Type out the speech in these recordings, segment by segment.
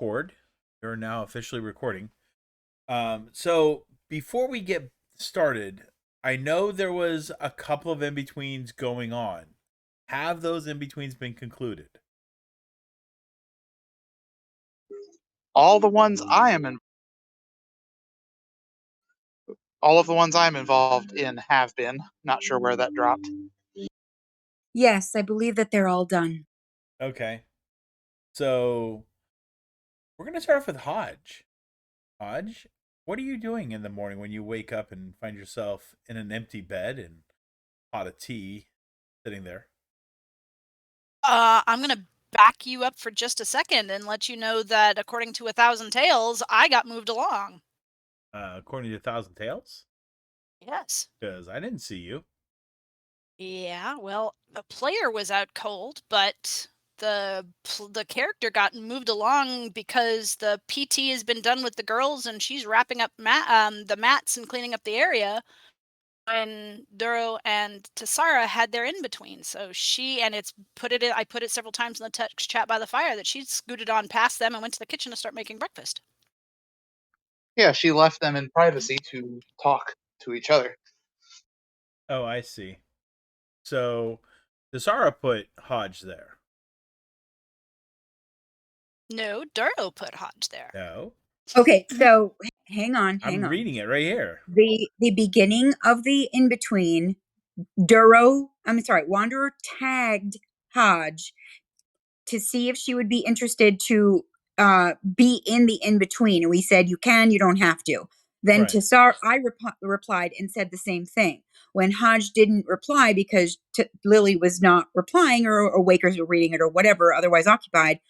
record. You're now officially recording. So before we get started, I know there was a couple of in betweens going on. Have those in betweens been concluded? all the ones I am in, all of the ones I'm involved in have been. Not sure where that dropped. Yes, I believe that they're all done. Okay. So we're gonna start off with Hodge. Hodge, what are you doing in the morning when you wake up and find yourself in an empty bed and pot of tea sitting there? I'm gonna back you up for just a second and let you know that according to A Thousand Tales, I got moved along. According to Thousand Tales, Yes. because I didn't see you. Yeah, well, the player was out cold, but the character got moved along because the PT has been done with the girls and she's wrapping up the mats and cleaning up the area when Duro and Tassara had their in between. So she and it's put it in, I put it several times in the text chat by the fire that she scooted on past them and went to the kitchen to start making breakfast. Yeah, she left them in privacy to talk to each other. Oh, I see. So Desara put Hodge there. No, Duro put Hodge there. No, Okay, so hang on. I'm reading it right here. The beginning of the in between, Wanderer tagged Hodge to see if she would be interested to be in the in between, and we said you can, you don't have to. Then Right. Tassar, replied and said the same thing. When Hodge didn't reply because Lily was not replying or awake or reading it or whatever, otherwise occupied,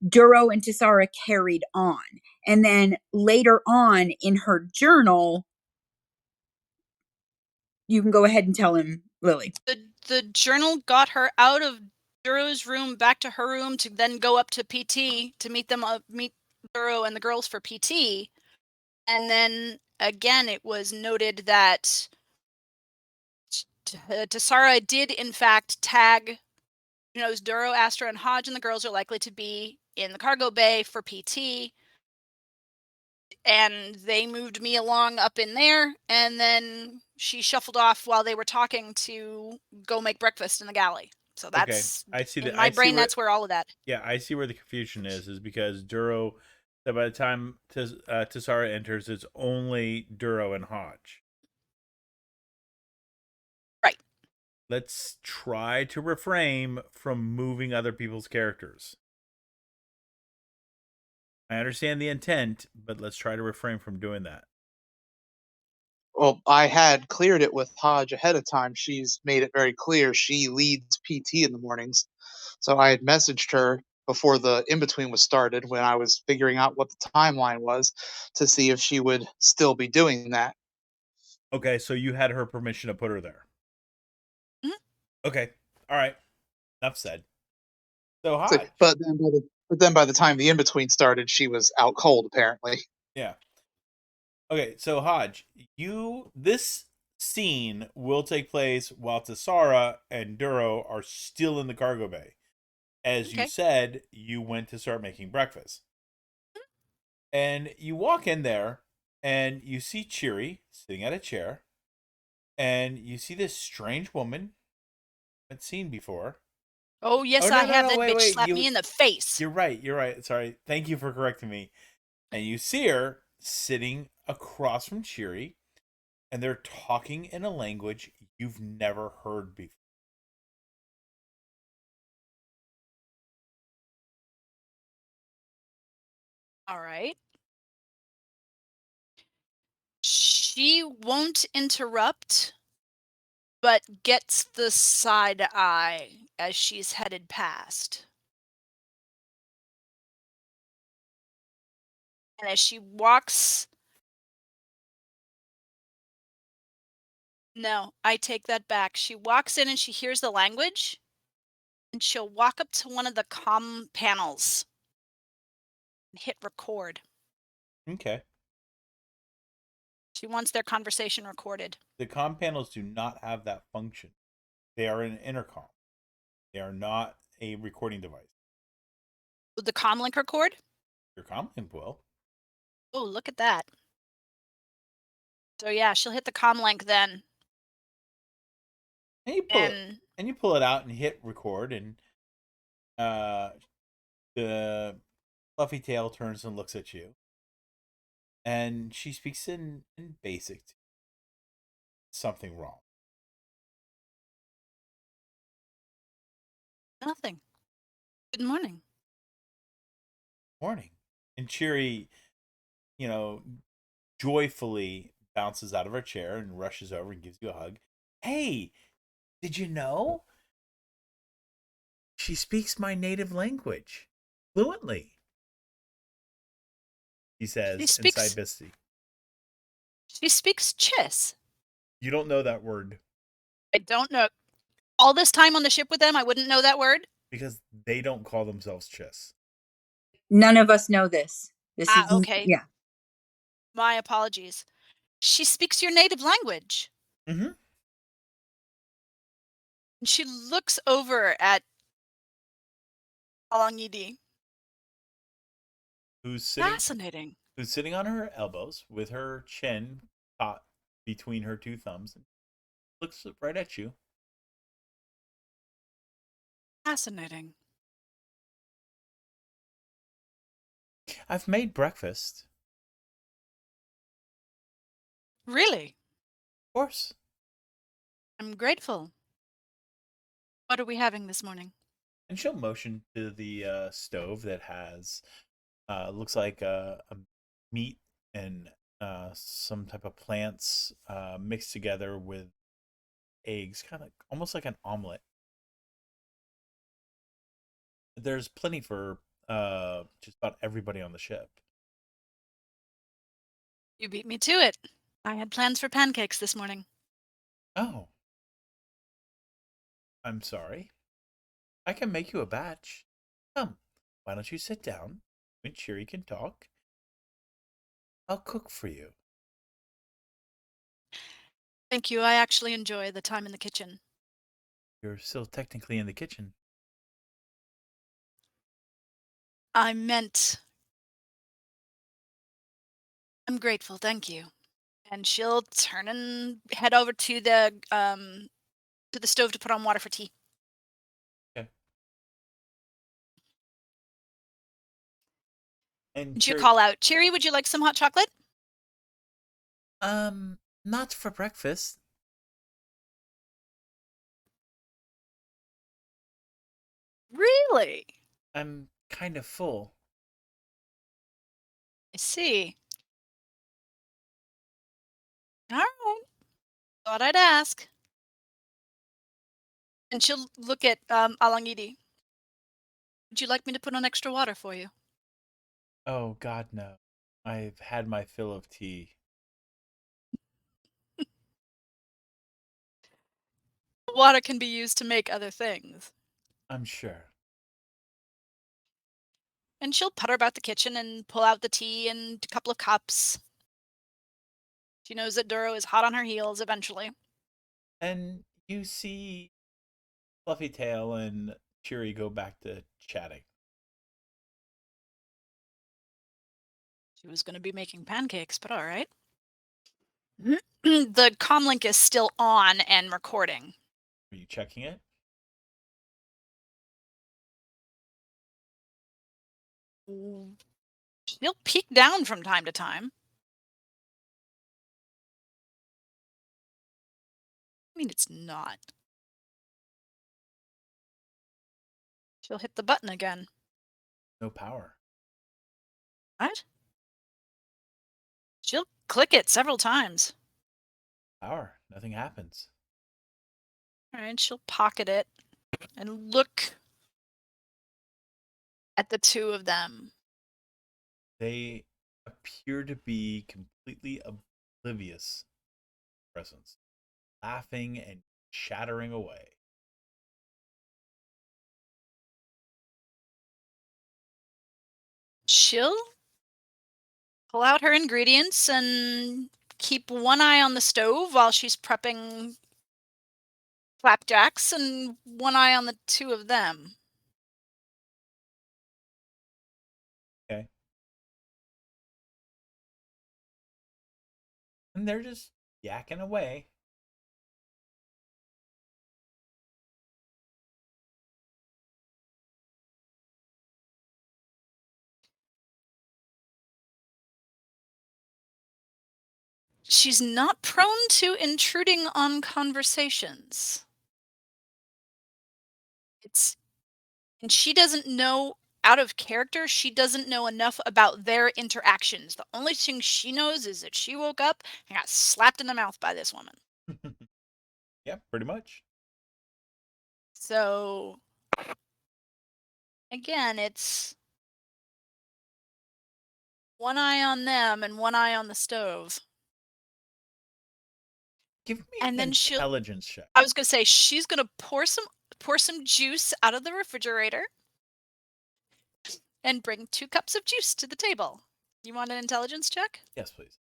Duro and Tassara carried on. And then later on in her journal, you can go ahead and tell him, Lily. The journal got her out of Duro's room back to her room to then go up to PT to meet Duro and the girls for PT. And then again, it was noted that Tassara did in fact tag, Duro, Astra, and Hodge and the girls are likely to be in the cargo bay for PT. And they moved me along up in there, and then she shuffled off while they were talking to go make breakfast in the galley. So Okay. that's I see in that. my I see brain. where. That's where all of that. Yeah, I see where the confusion is because Duro. That by the time Tassara enters, it's only Duro and Hodge. Right. Let's try to refrain from moving other people's characters. I understand the intent, but let's try to refrain from doing that. Well, I had cleared it with Hodge ahead of time. She's made it very clear she leads PT in the mornings. So I had messaged her before the in between was started when I was figuring out what the timeline was to see if she would still be doing that. Okay, so you had her permission to put her there. Mhm. Okay, all right. Enough said. So So, Hodge. but then by the time the in between started, she was out cold apparently. Yeah. Okay, so Hodge, this scene will take place while Tassara and Duro are still in the cargo bay. As you Okay. said, you went to start making breakfast. And you walk in there and you see Cheery sitting at a chair. And you see this strange woman I haven't seen before. Oh Oh yes, no I no have. no That wait bitch wait slapped me in the face. you're right. Sorry. Thank you for correcting me. And you see her sitting across from Cheery, and they're talking in a language you've never heard before. All right. She won't interrupt, but gets the side eye as she's headed past. And as she walks, no, I take that back. She walks in and she hears the language, and she'll walk up to one of the comm panels and hit record. Okay. She wants their conversation recorded. The comm panels do not have that function. They are an intercom. They are not a recording device. Would the comm link record? Your comlink will. Oh, look at that. So yeah, she'll hit the comm link then. And you pull it out and hit record, and the fluffy tail turns and looks at you, and she speaks in basic. Something wrong. Nothing. Good morning. Morning. And Cheery, joyfully bounces out of her chair and rushes over and gives you a hug. Hey, did you know? She speaks my native language fluently, he says inside Misty. She speaks Chiss. You don't know that word. I don't know. All this time on the ship with them, I wouldn't know that word? Because they don't call themselves Chiss. None of us know this. Okay. Yeah. My apologies. She speaks your native language. Mm-hmm. And she looks over at Alangidi. Who's Fascinating. sitting on her elbows with her chin caught between her two thumbs and looks right at you. Fascinating. I've made breakfast. Really? Of course. I'm grateful. What are we having this morning? And she'll motion to the stove that has looks like a meat and some type of plants mixed together with eggs, kind of almost like an omelet. There's plenty for just about everybody on the ship. You beat me to it. I had plans for pancakes this morning. Oh. I'm sorry. I can make you a batch. Come, why don't you sit down? You and Cheery can talk. I'll cook for you. Thank you. I actually enjoy the time in the kitchen. You're still technically in the kitchen. I meant I'm grateful, thank you. And she'll turn and head over to the stove to put on water for tea. Okay. And She'll call out, Cheery, would you like some hot chocolate? Not for breakfast. Really? I'm kind of full. I see. All right. Thought I'd ask. And she'll look at Alangidi. Would you like me to put on extra water for you? Oh, God, no. I've had my fill of tea. Water can be used to make other things. I'm sure. And she'll putter about the kitchen and pull out the tea and a couple of cups. She knows that Duro is hot on her heels eventually. And you see Fluffy Tail and Cheery go back to chatting. She was going to be making pancakes, but all right. The comlink is still on and recording. Are you checking it? She'll peek down from time to time. I mean, it's not. She'll hit the button again. No power. What? She'll click it several times. Power. Nothing happens. All right, she'll pocket it and look at the two of them. They appear to be completely oblivious to presence, laughing and chattering away. She'll pull out her ingredients and keep one eye on the stove while she's prepping flapjacks and one eye on the two of them. Okay. And they're just yakking away. She's not prone to intruding on conversations. It's and she doesn't know out of character, she doesn't know enough about their interactions. The only thing she knows is that she woke up and got slapped in the mouth by this woman. Yeah, pretty much. So again, it's one eye on them and one eye on the stove. Give me And an then intelligence check. I was gonna say she's gonna pour some juice out of the refrigerator and bring 2 cups of juice to the table. You want an intelligence check? Yes, please.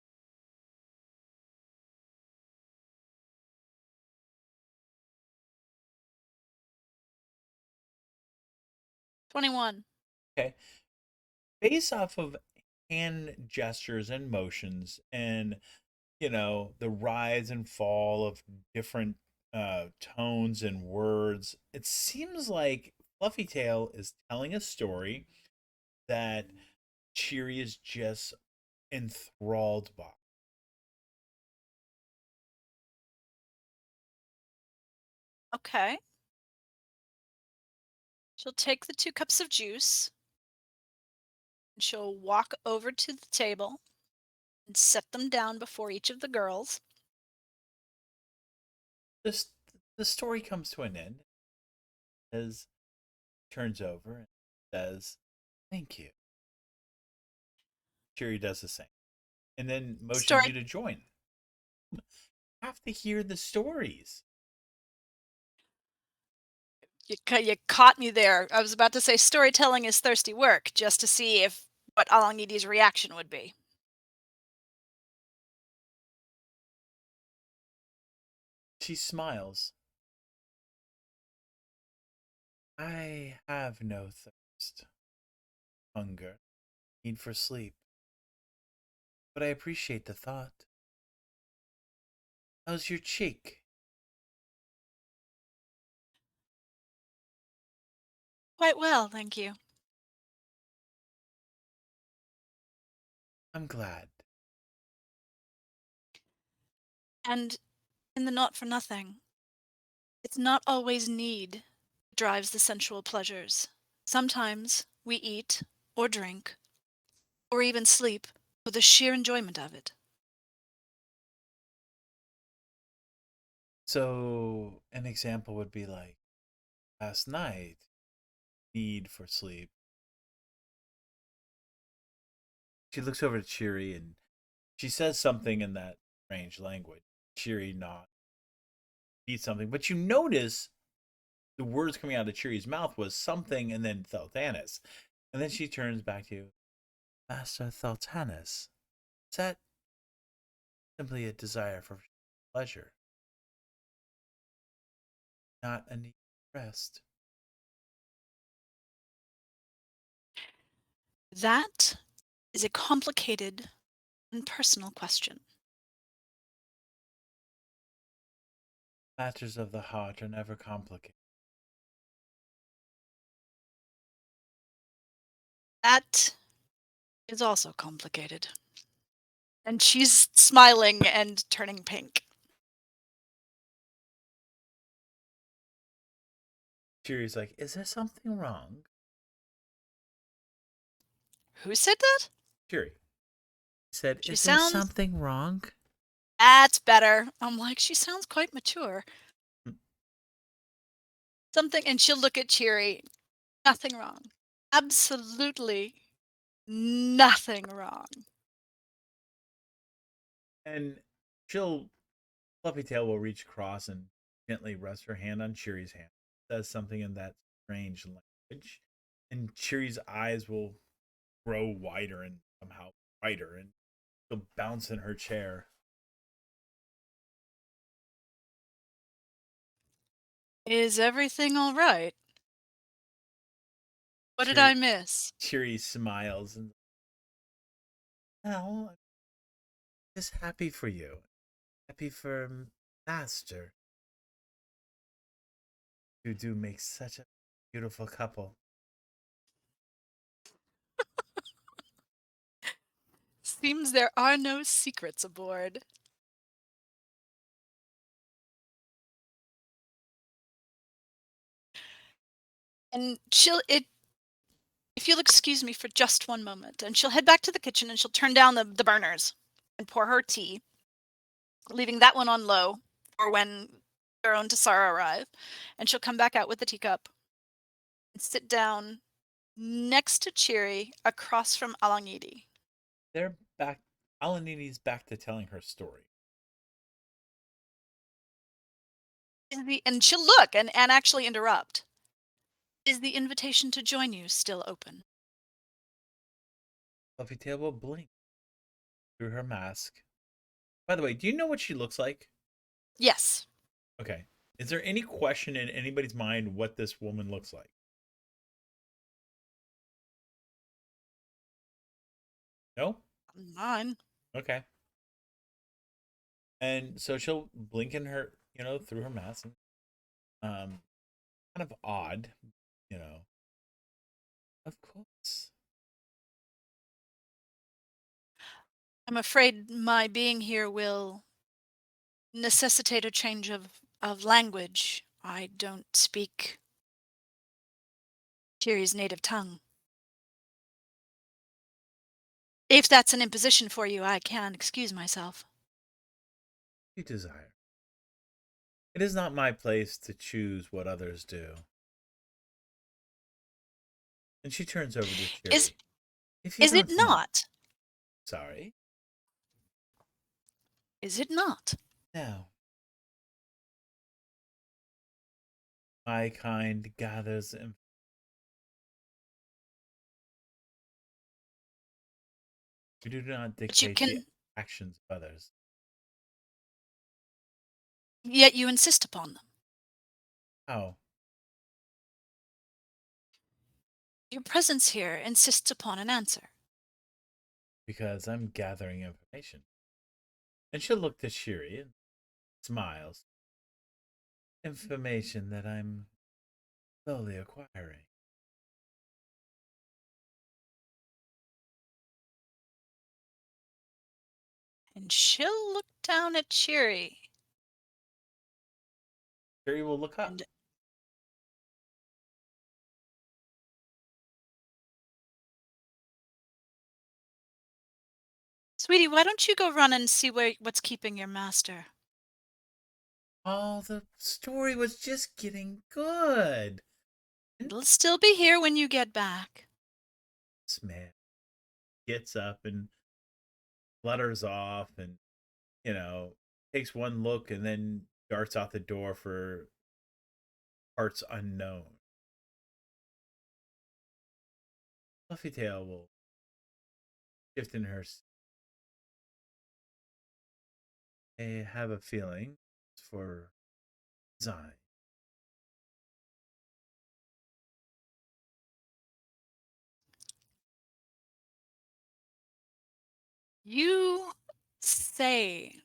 21. Okay. Based off of hand gestures and motions and, the rise and fall of different tones and words, it seems like Fluffy Tail is telling a story that Cheery is just enthralled by. Okay. She'll take the 2 cups of juice and she'll walk over to the table and set them down before each of the girls. This the story comes to an end as turns over and says, "Thank you." Cheery does the same, and then motions you Story to join. Have to hear the stories. you caught me there. I was about to say storytelling is thirsty work just to see if what Alangidi's reaction would be. She smiles. I have no thirst, hunger, need for sleep, but I appreciate the thought. How's your cheek? Quite well, thank you. I'm glad. And in the not for nothing, it's not always need that drives the sensual pleasures. Sometimes we eat or drink or even sleep for the sheer enjoyment of it. So, an example would be like last night, need for sleep. She looks over to Cheery and she says something in that strange language. Cheery not eat something, but you notice the words coming out of Cheery's mouth was something and then Theltanus. And then she turns back to you. Master Theltanus, is that simply a desire for pleasure, not a need for rest? That is a complicated and personal question. Matters of the heart are never complicated. That is also complicated. And she's smiling and turning pink. Cheery's like, is there something wrong? Who said that? Cheery said, She is there sounds. something wrong? That's better. I'm like, she sounds quite mature. Something, and she'll look at Cheery. Nothing wrong. Absolutely nothing wrong. And Fluffy Tail will reach across and gently rest her hand on Cheery's hand. Says something in that strange language. And Cheery's eyes will grow wider and somehow brighter, and she'll bounce in her chair. Is everything all right? What did Cheery, I miss? Cheery smiles and, well, I'm just happy for you. happy for Master. You do make such a beautiful couple. Seems there are no secrets aboard. And if you'll excuse me for just one moment, and she'll head back to the kitchen and she'll turn down the burners and pour her tea, leaving that one on low for when Duro and Tasara arrive. And she'll come back out with the teacup and sit down next to Chiri across from Alangidi. They're back. Alanini's back to telling her story. And she'll look and actually interrupt. Is the invitation to join you still open? Fluffytail will blink through her mask. By the way, do you know what she looks like? Yes. Okay. Is there any question in anybody's mind what this woman looks like? No? Mine. Okay. And so she'll blink in her, through her mask. And, kind of odd, Of course. I'm afraid my being here will necessitate a change of language. I don't speak Chiri's native tongue. If that's an imposition for you, I can excuse myself. You desire. It is not my place to choose what others do. And she turns over to Chiri. Is it not? Sorry. Is it not? No. My kind gathers information. We do not dictate the actions of others. Yet you insist upon them. How? Your presence here insists upon an answer. Because I'm gathering information. And she'll look to Chiri and smiles. Information that I'm slowly acquiring. And she'll look down at Chiri. Chiri will look up. Sweetie, why don't you go run and see what's keeping your master? Oh, the story was just getting good. It'll still be here when you get back. This man gets up and flutters off and, takes one look and then darts out the door for parts unknown. Fluffytail will shift in her seat. I have a feeling for design. You say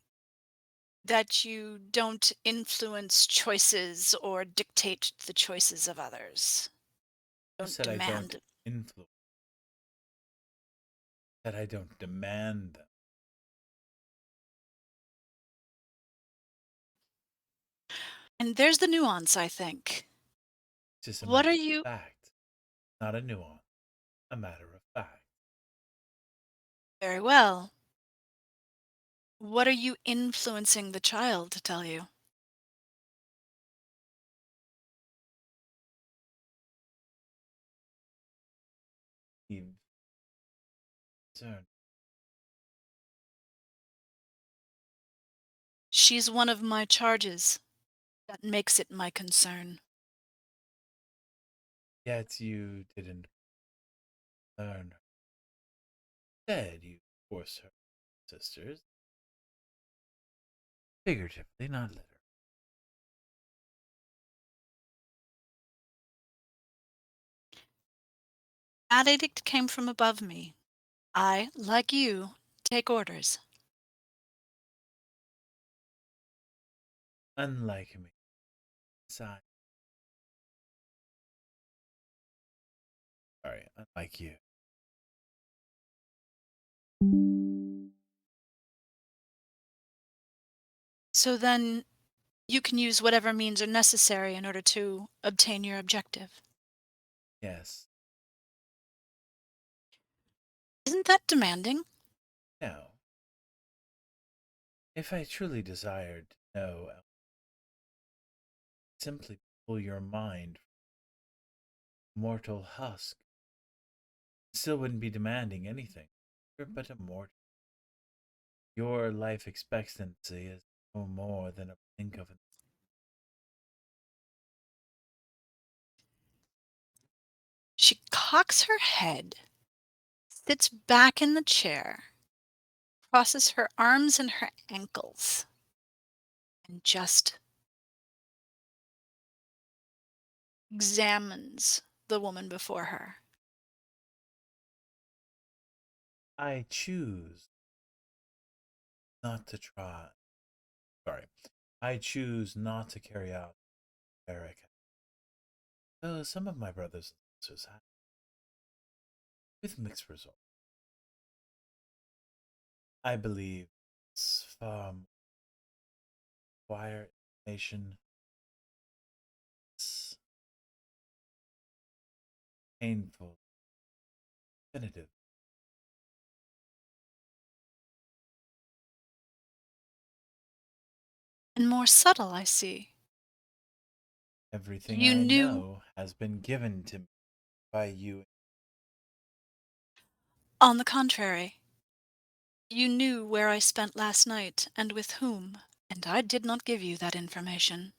that you don't influence choices or dictate the choices of others. I said I don't influence. That I don't demand them. And there's the nuance, I think. Just a What matter are you? of fact, not a nuance. A matter of fact. Very well. What are you influencing the child to tell you? Concern. She's one of my charges. That makes it my concern. Yet you didn't learn her. Instead, you forced her sisters. Figuratively, not literally. That edict came from above me. I, like you, take orders. Unlike me. Sorry, unlike you. So then you can use whatever means are necessary in order to obtain your objective. Yes. Isn't that demanding? No. If I truly desired to know, I'd simply pull your mind from mortal husk. Still wouldn't be demanding anything. You're but a mortal. Your life expectancy is no more than a blink of an. She cocks her head, sits back in the chair, crosses her arms and her ankles, and just examines the woman before her. I choose not to try. Sorry. I choose not to carry out Eric. Though some of my brothers and sisters have, with mixed results. I believe it's far more acquire information. It's painful, definitive. And more subtle, I see. Everything You I knew, know has been given to me by you. on the contrary, you knew where I spent last night and with whom, and I did not give you that information.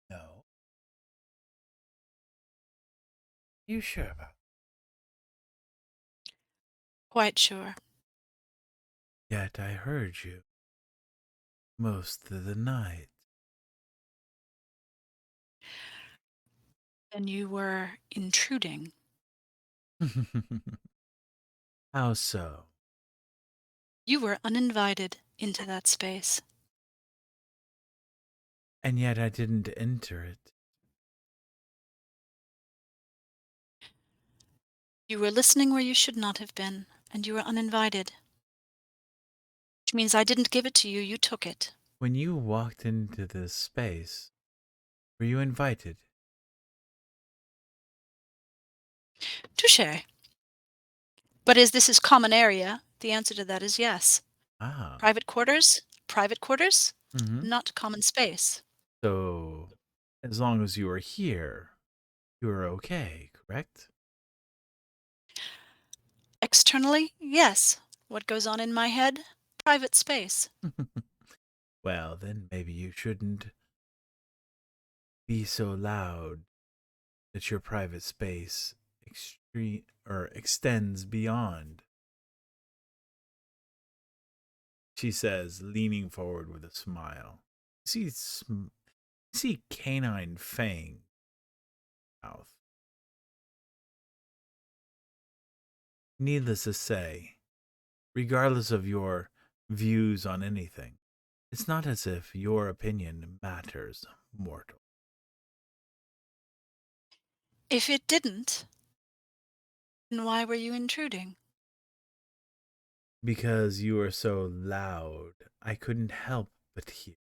No. You sure about it? Quite sure. Yet I heard you most of the night. And you were intruding. How so? You were uninvited into that space. And yet I didn't enter it. You were listening where you should not have been, and you were uninvited. Which means I didn't give it to you, you took it. When you walked into this space, were you invited? Touché. But as this is common area, the answer to that is yes. Ah. Private quarters? Private quarters? Mm-hmm. Not common space. So, as long as you were here, you were okay, correct? Externally, yes. What goes on in my head? Private space. Well, then maybe you shouldn't be so loud that your private space extends beyond. She says, leaning forward with a smile. See canine fang mouth. Needless to say, regardless of your views on anything, it's not as if your opinion matters, mortal. If it didn't, then why were you intruding? Because you are so loud, I couldn't help but hear.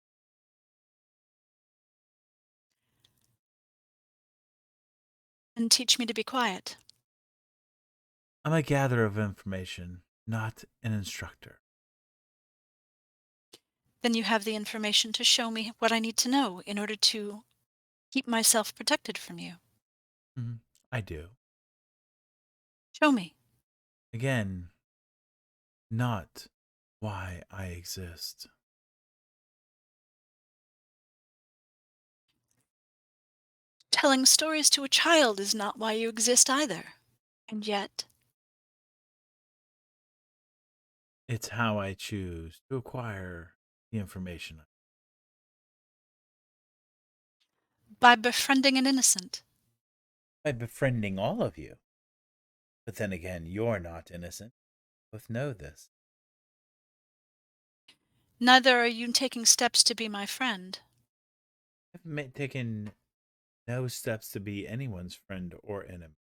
And teach me to be quiet. I'm a gatherer of information, not an instructor. Then you have the information to show me what I need to know in order to keep myself protected from you. Mhm, I do. Show me. Again, not why I exist. Telling stories to a child is not why you exist either. And yet, It's how I choose to acquire the information. by befriending an innocent, By befriending all of you. But then again, you're not innocent. Both know this. Neither are you taking steps to be my friend. I've taken no steps to be anyone's friend or enemy.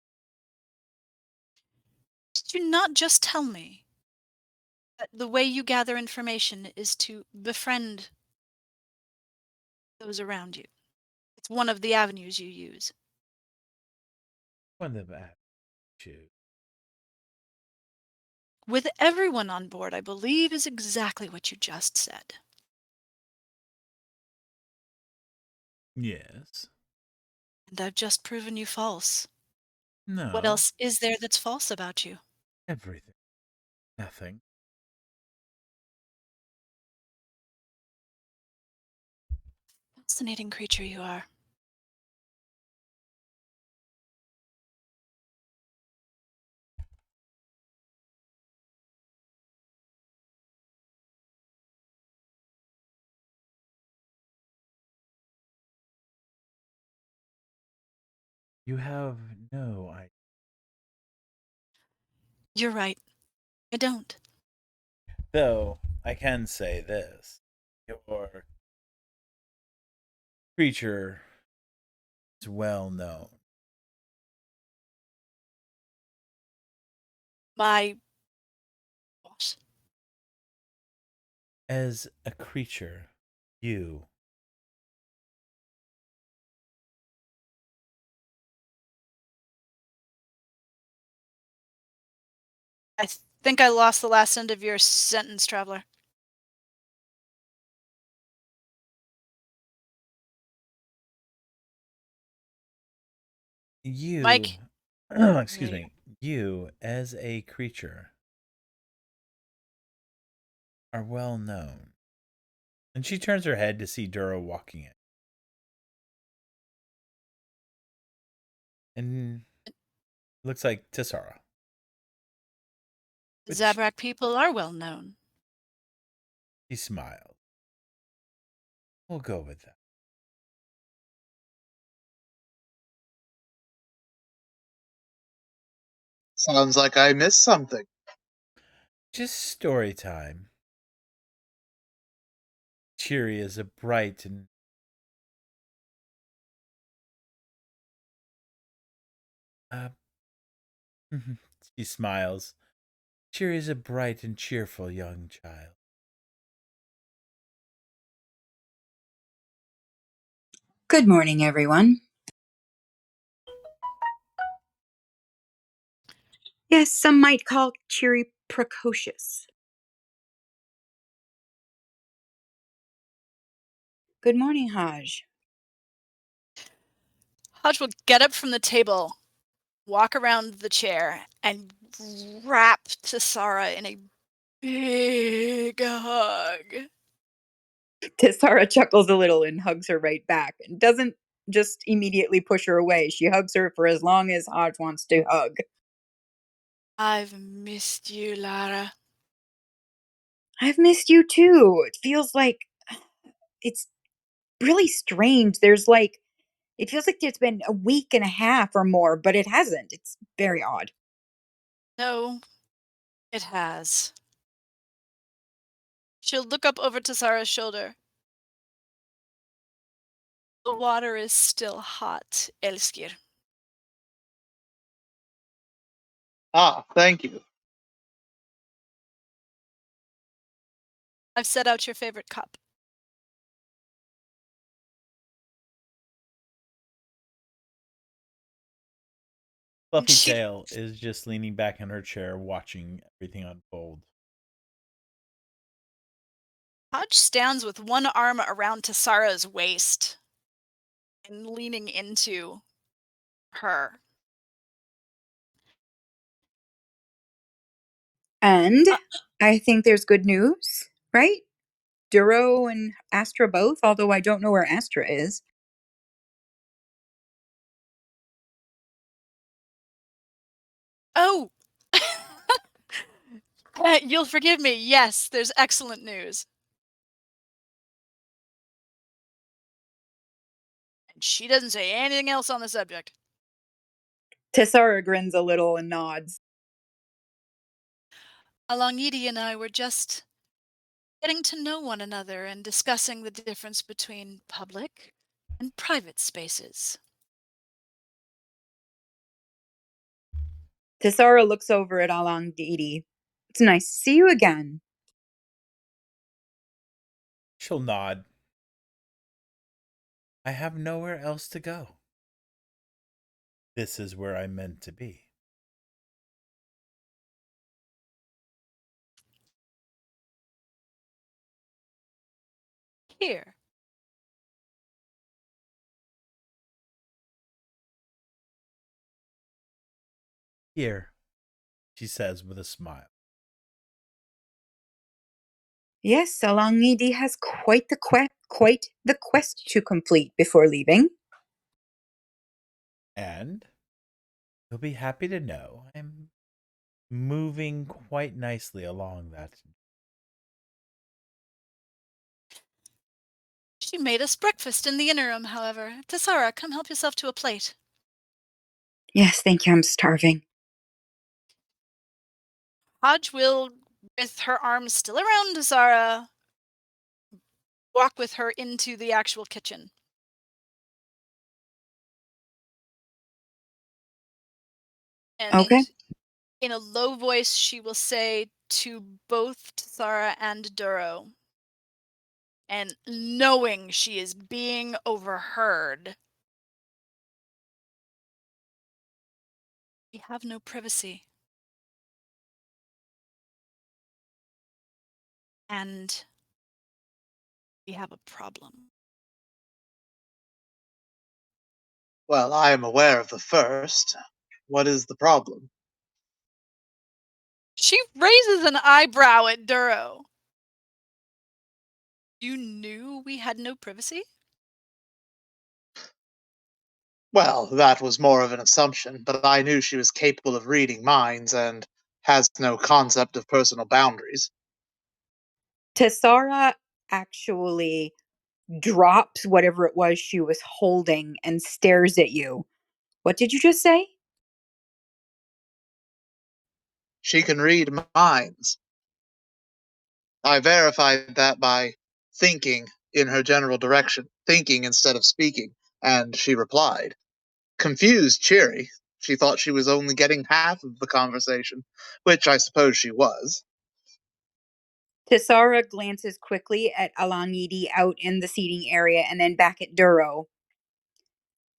Did you not just tell me that the way you gather information is to befriend those around you? It's one of the avenues you use. One of them I choose. With everyone on board, I believe is exactly what you just said. Yes. And I've just proven you false. What No. else is there that's false about you? Everything. Nothing. Fascinating creature you are. You have no idea. You're right. I don't. Though I can say this: your creature is well known My what? as a creature. You. I think I lost the last end of your sentence, traveler. You. Mike? Excuse Yeah. me. You, as a creature, are well known. And she turns her head to see Duro walking in. And looks like Tessara. The Which Zabrak people are well known. he smiled. We'll go with that. Sounds like I missed something. Just story time. Cheery as a bright and uh, she smiles. Cheery as a bright and cheerful young child. Good morning, everyone. Yes, some might call Cheery precocious. Good morning, Haj. Hodge will get up from the table, walk around the chair, and wrap Tessara in a big hug. Tessara chuckles a little and hugs her right back and doesn't just immediately push her away. She hugs her for as long as Hodge wants to hug. I've missed you, Lara. I've missed you too. It feels like it's really strange. It feels like it's been a week and a half or more, but it hasn't. It's very odd. No, it has. She'll look up over Tessara's shoulder. The water is still hot, Elskir. Ah, thank you. I've set out your favorite cup. Fluffy She Tail is just leaning back in her chair watching everything unfold. Hodge stands with one arm around Tessara's waist and leaning into her. And Uh, I think there's good news, right? Duro and Astra both, although I don't know where Astra is. oh! You'll forgive me. Yes, there's excellent news. And she doesn't say anything else on the subject. Tessara grins a little and nods. Alongidi and I were just Getting to know one another and discussing the difference between public and private spaces. Tessara looks over at Along Didi. It's nice to see you again. She'll nod. I have nowhere else to go. This is where I'm meant to be. Here. Here, she says with a smile. Yes, Along Didi has quite the quest to complete before leaving. And you'll be happy to know I'm moving quite nicely along that. She made us breakfast in the interim, however. Tessara, come help yourself to a plate. Yes, thank you. I'm starving. Hodge will, with her arms still around Tessara, walk with her into the actual kitchen. And Okay. in a low voice, she will say to both Tessara and Duro, and knowing she is being overheard, we have no privacy. And we have a problem. Well, I am aware of the first. What is the problem? She raises an eyebrow at Duro. You knew we had no privacy? Well, that was more of an assumption, but I knew she was capable of reading minds and has no concept of personal boundaries. Tessara actually drops whatever it was she was holding and stares at you. What did you just say? She can read minds. I verified that by thinking in her general direction, thinking instead of speaking, and she replied. Confused, cheery. She thought she was only getting half of the conversation, which I suppose she was. Tessara glances quickly at Alangidi out in the seating area and then back at Duro.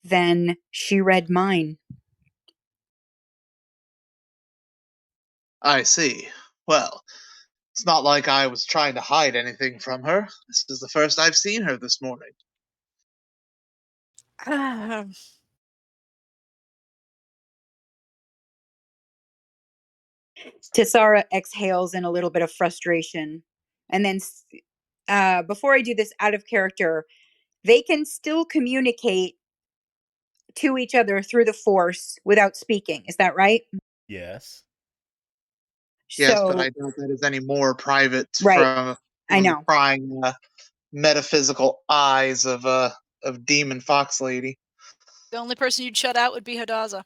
Then she read mine. I see. Well, it's not like I was trying to hide anything from her. This is the first I've seen her this morning. Ah, Tessara exhales in a little bit of frustration. And then, before I do this out of character, they can still communicate to each other through the force without speaking. Is that right? Yes. Yes, but So, I doubt that is any more private right. I from the know. prying metaphysical eyes of Demon Fox Lady. the only person you'd shut out would be Hadaza.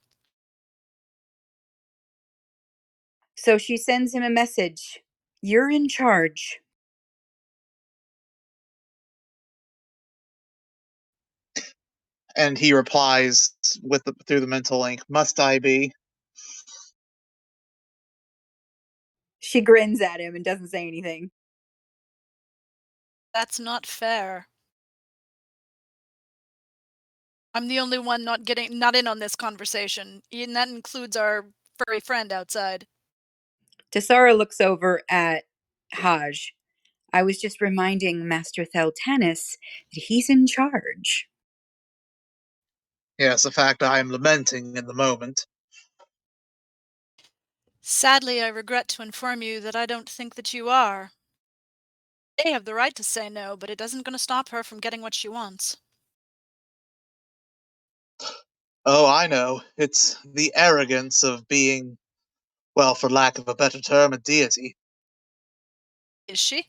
So she sends him a message. You're in charge. And he replies through the mental link, "Must I be?" She grins at him and doesn't say anything. That's not fair. I'm the only one not in on this conversation, and that includes our furry friend outside. Tessara looks over at Haj. I was just reminding Master Theltanus that he's in charge. Yes, a fact I am lamenting in the moment. Sadly, I regret to inform you that I don't think that you are. They have the right to say no, but it isn't going to stop her from getting what she wants. Oh, I know. It's the arrogance of being, well, for lack of a better term, a deity. Is she?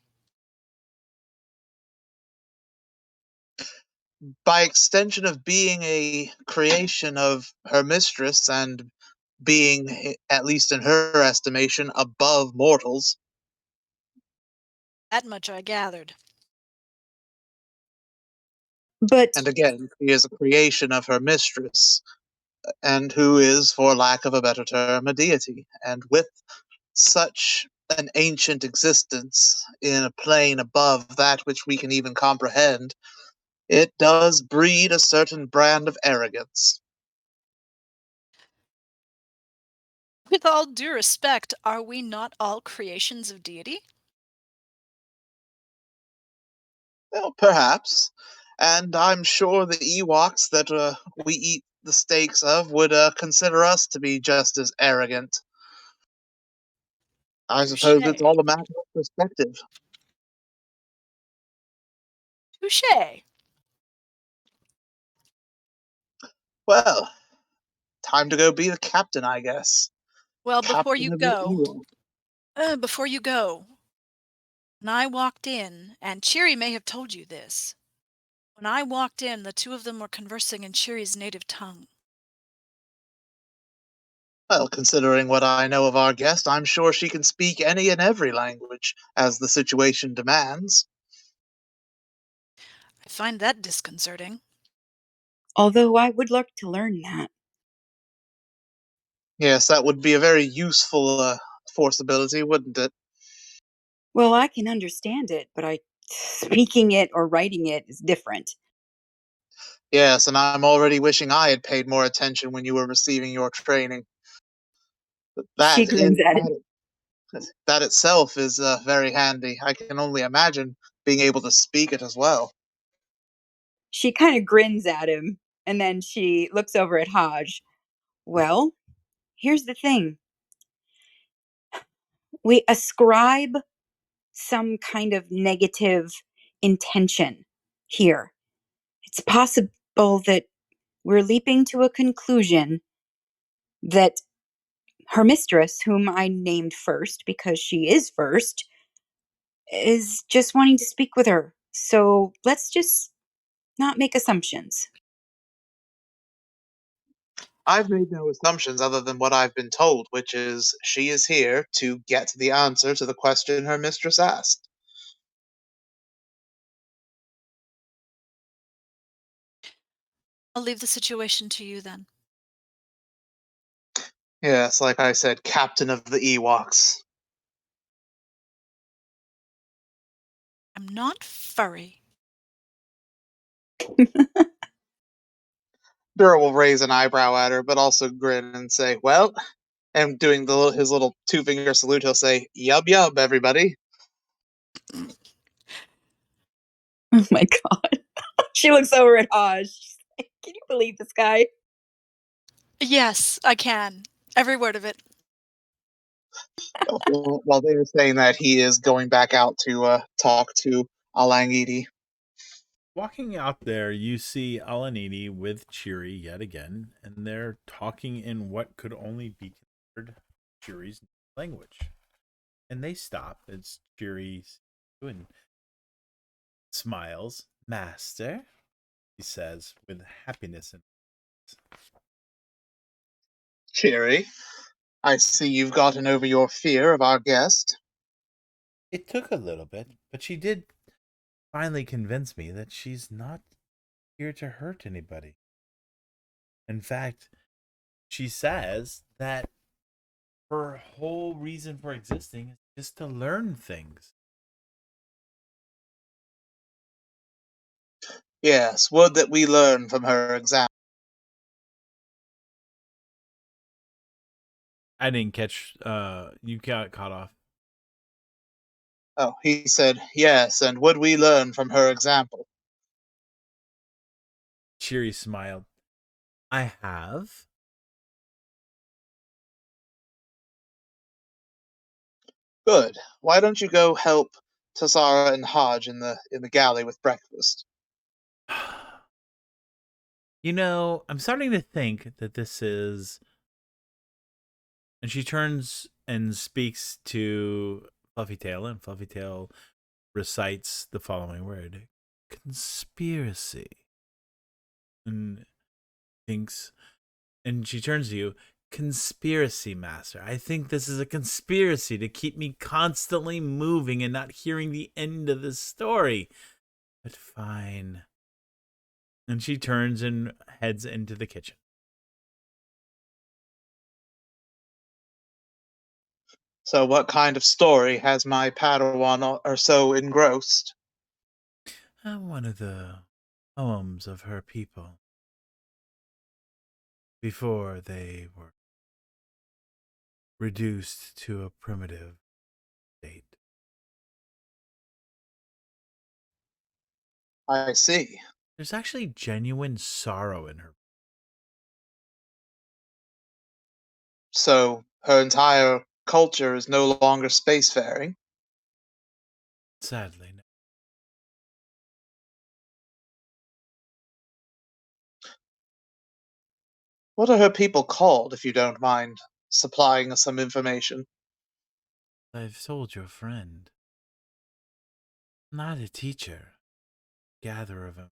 By extension of being a creation of her mistress and being, at least in her estimation, above mortals. That much I gathered. But And again, she is a creation of her mistress, and who is, for lack of a better term, a deity. And with such an ancient existence in a plane above that which we can even comprehend, it does breed a certain brand of arrogance. With all due respect, are we not all creations of deity? Well, perhaps. And I'm sure the Ewoks that we eat the steaks of would consider us to be just as arrogant. I suppose it's Touche. all a matter of perspective. Touche. Well, time to go be the captain, I guess. Well, Captain of the Ewoks. before you go, when I walked in, and Cheery may have told you this, when I walked in, the two of them were conversing in Cheery's native tongue. Well, considering what I know of our guest, I'm sure she can speak any and every language, as the situation demands. I find that disconcerting. although I would like to learn that. Yes, that would be a very useful force ability, wouldn't it? Well, I can understand it, but speaking it or writing it is different. Yes, and I'm already wishing I had paid more attention when you were receiving your training. She That is grins at him. that itself is very handy. I can only imagine being able to speak it as well. She kind of grins at him, and then she looks over at Hodge. Well, here's the thing. We ascribe some kind of negative intention here. It's possible that we're leaping to a conclusion that her mistress, whom I named first because she is first, is just wanting to speak with her. So let's just not make assumptions. I've made no assumptions other than what I've been told, which is she is here to get the answer to the question her mistress asked. I'll leave the situation to you then. Yes, like I said, captain of the Ewoks. I'm not furry. Dura will raise an eyebrow at her, but also grin and say, "Well," and doing his little two-finger salute, he'll say, "Yub yub, everybody." Oh my god. She looks over at Hodge. She's like, can you believe this guy? Yes, I can. Every word of it. While they were saying that, he is going back out to talk to Alangidi. Walking out there, you see Alanini with Cheery yet again, and they're talking in what could only be considered Cheery's language. And they stop as Cheery and smiles. Master, he says with happiness in Cheery, I see you've gotten over your fear of our guest. It took a little bit, but she did finally convince me that she's not here to hurt anybody. In fact, she says that her whole reason for existing is just to learn things. Yes, would that we learn from her example. I didn't catch you got caught off. Oh, he said, yes, and would we learn from her example? Cheery smiled. I have. Good. Why don't you go help Tassara and Hodge in the galley with breakfast? You know, I'm starting to think that this is. And she turns and speaks to Fluffytail, and Fluffytail recites the following word: conspiracy. And thinks, and she turns to you. conspiracy, Master. I think this is a conspiracy to keep me constantly moving and not hearing the end of the story. But fine. And she turns and heads into the kitchen. So, what kind of story has my Padawan or so engrossed? One of the poems of her people before they were reduced to a primitive state. I see. There's actually genuine sorrow in her. So, her entire culture is no longer spacefaring. Sadly, no. What are her people called, if you don't mind supplying us some information? I've told your friend. Not a teacher, gatherer of.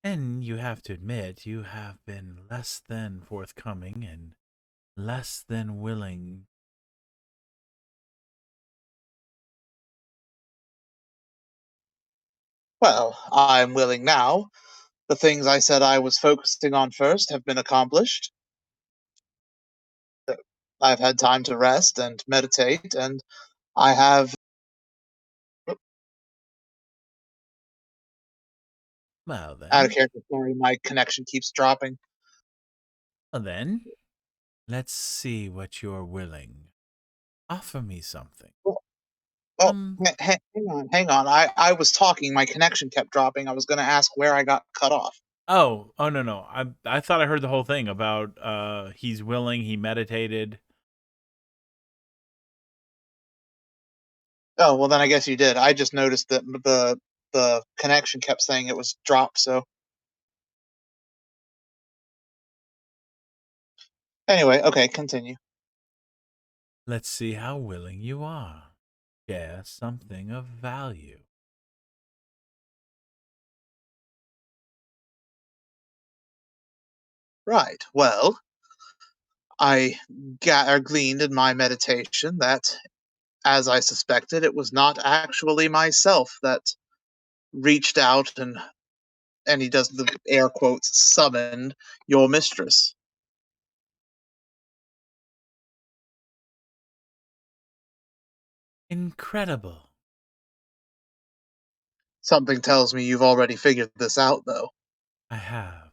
And you have to admit, you have been less than forthcoming and less than willing. Well, I'm willing now. The things I said I was focusing on first have been accomplished. I've had time to rest and meditate, and I have. Well Out of then, character, sorry, my connection keeps dropping. well then, let's see what you're willing. Offer me something. Oh, Um, hang on. I was talking, my connection kept dropping. I was going to ask where I got cut off. oh, no. I thought I heard the whole thing about he's willing, he meditated. Oh, well, then I guess you did. I just noticed that the connection kept saying it was dropped. So anyway, okay, continue. Let's see how willing you are. Share something of value. Right. Well, I gleaned in my meditation that, as I suspected, it was not actually myself that reached out and he does the air quotes summoned your mistress. Incredible. Something tells me you've already figured this out, though. I have.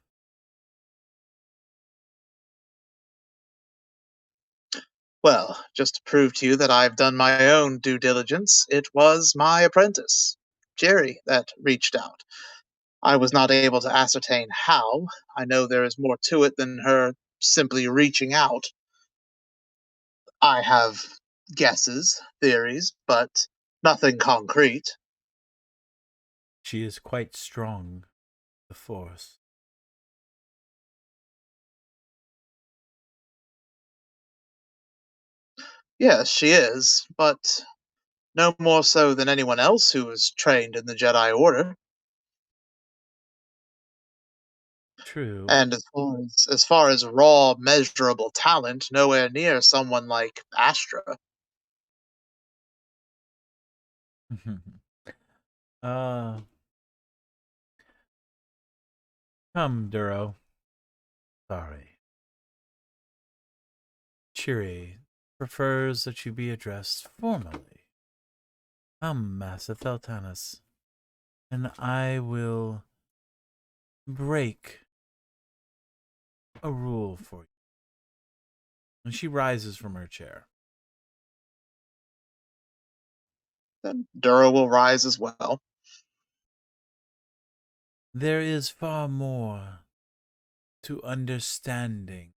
Well, just to prove to you that I've done my own due diligence, it was my apprentice, Jerry, that reached out. I was not able to ascertain how. I know there is more to it than her simply reaching out. I have guesses, theories, but nothing concrete. She is quite strong, the Force. Yes, she is, but no more so than anyone else who was trained in the Jedi Order. True. And as far as raw, measurable talent, nowhere near someone like Astra. uh, come, Duro. Sorry. Chiri prefers that you be addressed formally. Come, Massa Theltanus, and I will break a rule for you. And she rises from her chair. Then Dura will rise as well. There is far more to understanding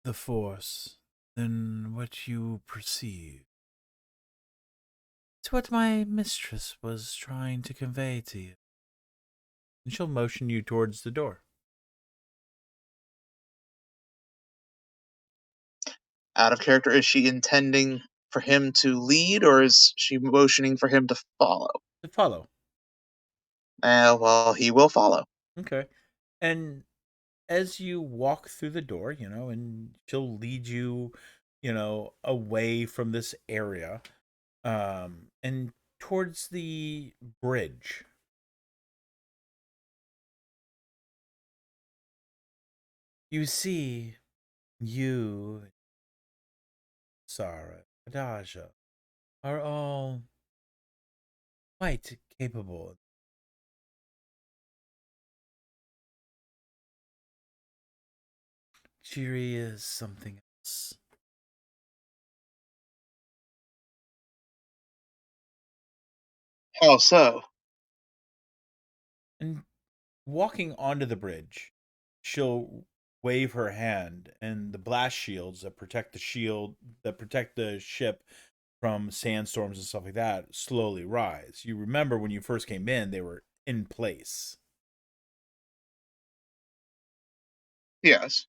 the Force than what you perceive. It's what my mistress was trying to convey to you. And she'll motion you towards the door. Out of character, is she intending for him to lead, or is she motioning for him to follow? To follow. Well, he will follow. Okay. And as you walk through the door, and she'll lead you, away from this area, and towards the bridge. You see, you, Sarah, Adaja, are all quite capable. Jiri is something else. How so? And walking onto the bridge, she'll wave her hand, and the blast shields that protect the ship from sandstorms and stuff like that slowly rise. You remember when you first came in, they were in place. Yes.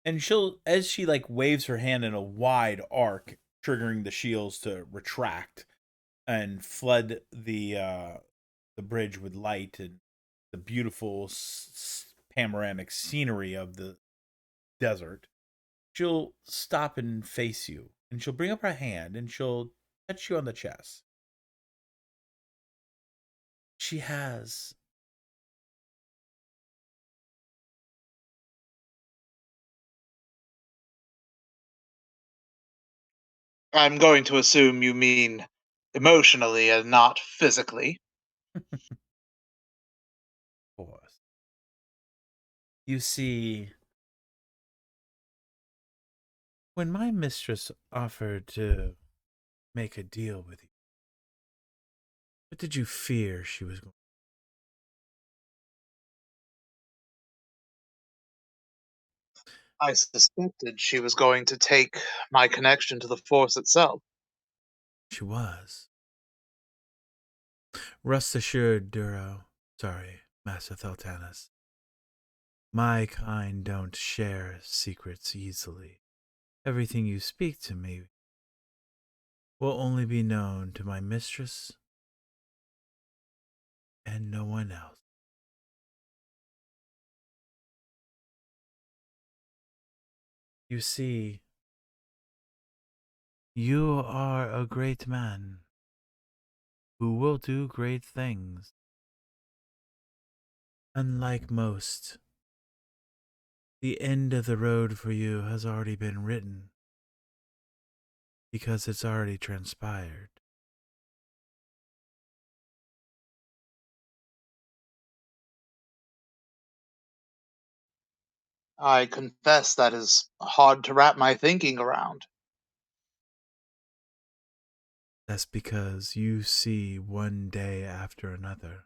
And as she like waves her hand in a wide arc, triggering the shields to retract and flood the bridge with light and the beautiful panoramic scenery of the desert. She'll stop and face you, and she'll bring up her hand and she'll touch you on the chest. She has I'm going to assume you mean emotionally and not physically. force. You see, when my mistress offered to make a deal with you, what did you fear she was going? I suspected she was going to take my connection to the Force itself. She was. Rest assured, Master Theltanus, my kind don't share secrets easily. Everything you speak to me will only be known to my mistress and no one else. You see, you are a great man who will do great things. Unlike most, the end of the road for you has already been written because it's already transpired. I confess that is hard to wrap my thinking around. That's because you see one day after another.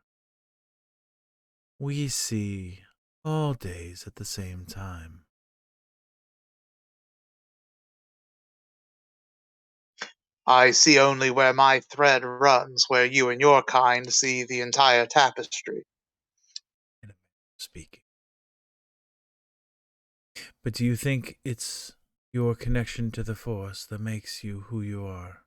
We see all days at the same time. I see only where my thread runs, where you and your kind see the entire tapestry. In a manner of speaking. But do you think it's your connection to the Force that makes you who you are?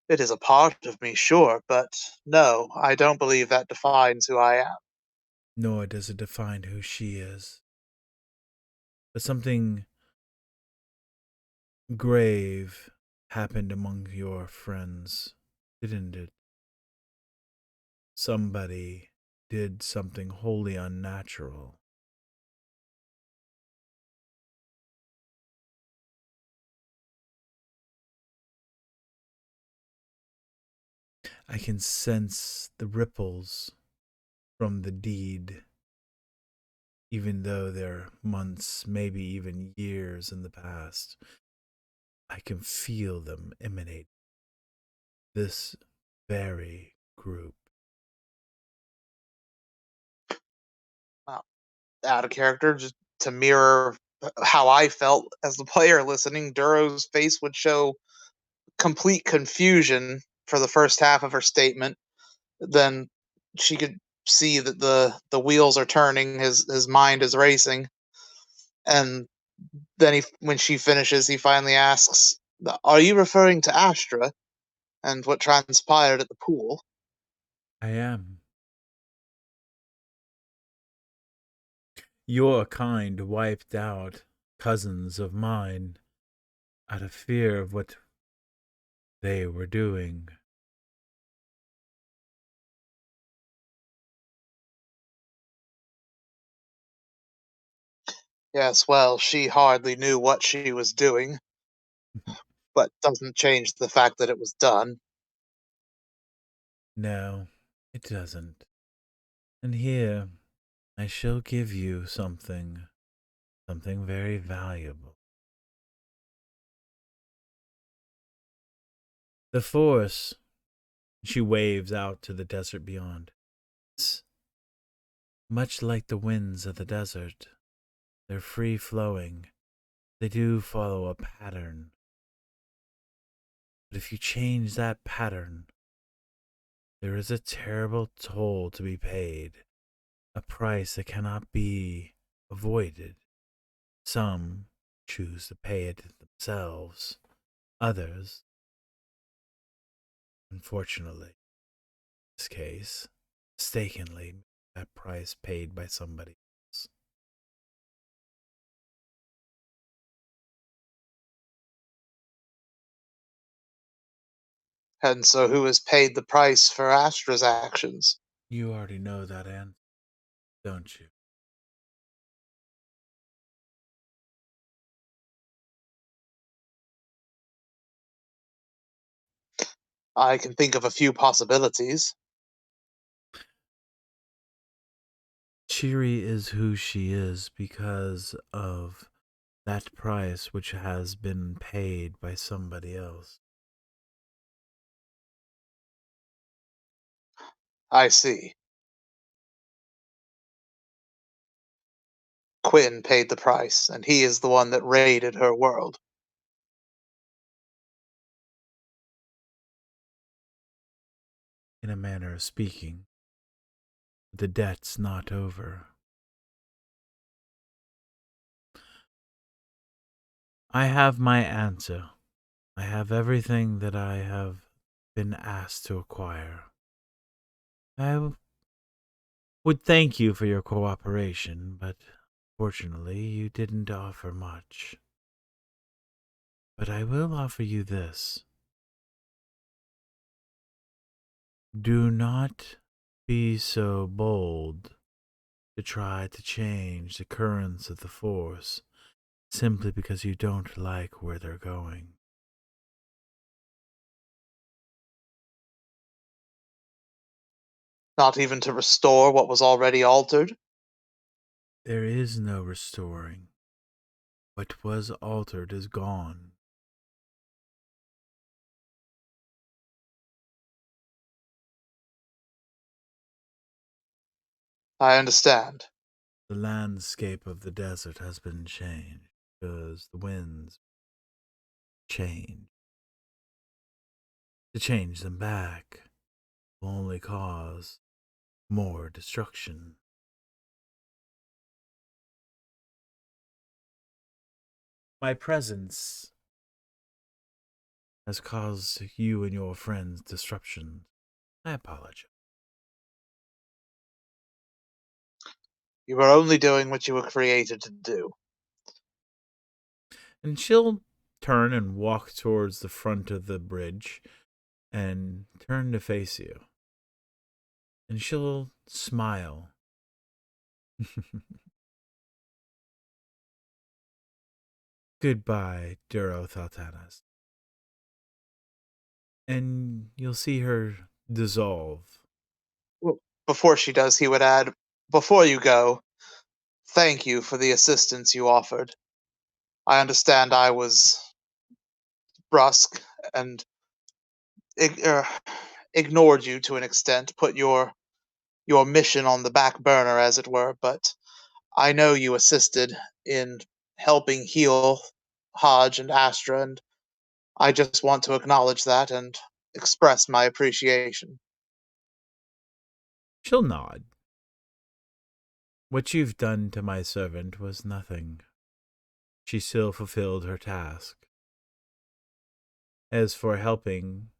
It is a part of me, sure, but no, I don't believe that defines who I am. Nor does it define who she is. But something grave happened among your friends, didn't it? Somebody did something wholly unnatural. I can sense the ripples from the deed, even though they're months, maybe even years in the past. I can feel them emanate. This very group. Well, out of character, just to mirror how I felt as the player listening, Duro's face would show complete confusion for the first half of her statement. Then she could see that the wheels are turning, his mind is racing, and then when she finishes, he finally asks, "Are you referring to Astra and what transpired at the pool?" I am. Your kind wiped out cousins of mine out of fear of what they were doing. Yes, well, she hardly knew what she was doing, but doesn't change the fact that it was done. No, it doesn't. And here, I shall give you something very valuable. The force, she waves out to the desert beyond. It's much like the winds of the desert. They're free flowing. They do follow a pattern. But if you change that pattern, there is a terrible toll to be paid, a price that cannot be avoided. Some choose to pay it themselves, others, unfortunately, in this case, mistakenly, that price paid by somebody else. And so who has paid the price for Astra's actions? You already know that answer, don't you? I can think of a few possibilities. Cheery is who she is because of that price which has been paid by somebody else. I see. Quinn paid the price, and he is the one that raided her world. In a manner of speaking, the debt's not over. I have my answer. I have everything that I have been asked to acquire. I would thank you for your cooperation, but fortunately you didn't offer much. But I will offer you this. Do not be so bold to try to change the currents of the Force simply because you don't like where they're going. Not even to restore what was already altered? There is no restoring. What was altered is gone. I understand. The landscape of the desert has been changed because the winds change. To change them back will only cause more destruction. My presence has caused you and your friends disruption. I apologize. You were only doing what you were created to do. And she'll turn and walk towards the front of the bridge and turn to face you. And she'll smile. Goodbye, Duro Thaltanas. And you'll see her dissolve. Well, before she does, he would add, before you go, thank you for the assistance you offered. I understand I was brusque and ignored you to an extent, put your mission on the back burner, as it were, but I know you assisted in helping heal Hodge and Astra, and I just want to acknowledge that and express my appreciation. She'll nod. What you've done to my servant was nothing. She still fulfilled her task. As for helping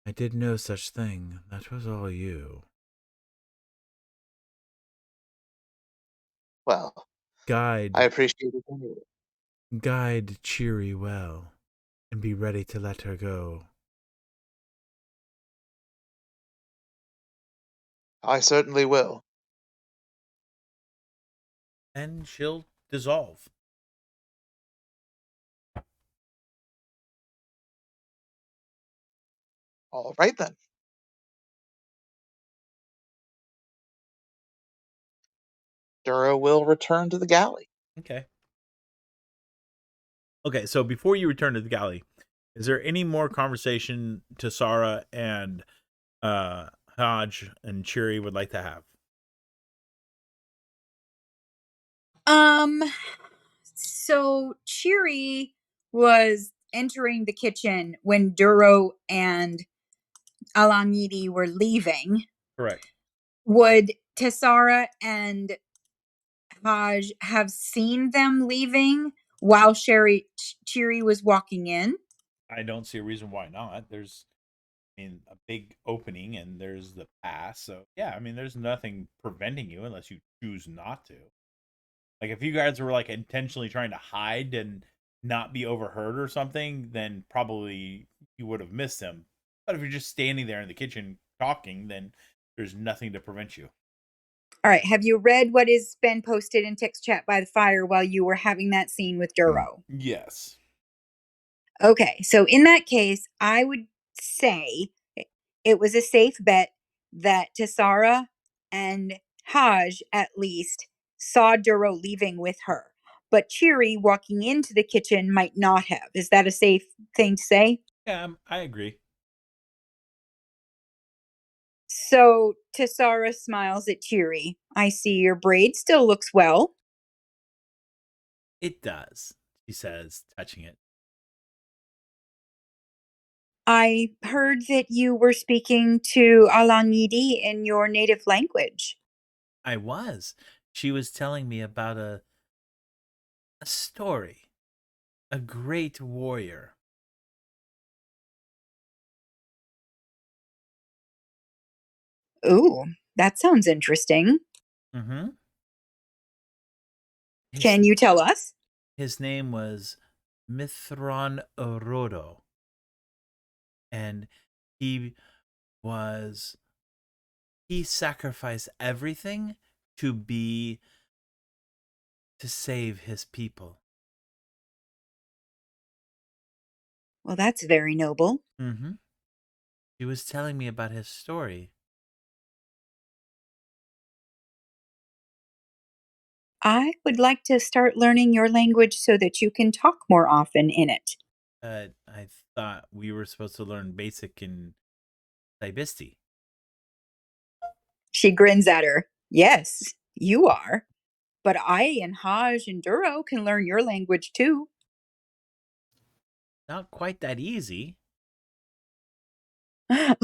I did no such thing. That was all you. Well, I Guide, appreciate it anyway. guide Cheery well, and be ready to let her go. I certainly will. And she'll dissolve. All right then. Duro will return to the galley. Okay. Okay, so before you return to the galley, is there any more conversation Tassara and Hodge and Cheery would like to have? Um, so Cheery was entering the kitchen when Duro and Alamidi were leaving. Correct. Would Tessara and Haj have seen them leaving while Cheery was walking in? I don't see a reason why not. There's, I mean, a big opening and there's the pass. So, yeah, I mean, there's nothing preventing you unless you choose not to. Like, if you guys were, like, intentionally trying to hide and not be overheard or something, then probably you would have missed them. But if you're just standing there in the kitchen talking, then there's nothing to prevent you. All right. Have you read what has been posted in text chat by the fire while you were having that scene with Duro? Yes. Okay. So in that case, I would say it was a safe bet that Tessara and Haj at least saw Duro leaving with her. But Cheery walking into the kitchen might not have. Is that a safe thing to say? Yeah, I agree. So Tessara smiles at Cheery. I see your braid still looks well. It does, she says, touching it. I heard that you were speaking to Alanidi in your native language. I was. She was telling me about a story, a great warrior. Ooh, that sounds interesting. Mm-hmm. His Can you tell us? his name was Mithron Orodo, and he was he sacrificed everything to be to save his people. Well, that's very noble. Mm-hmm. He was telling me about his story. I would like to start learning your language so that you can talk more often in it. I thought we were supposed to learn basic in Saibisti. She grins at her. Yes, you are. But I and Haj and Duro can learn your language too. Not quite that easy.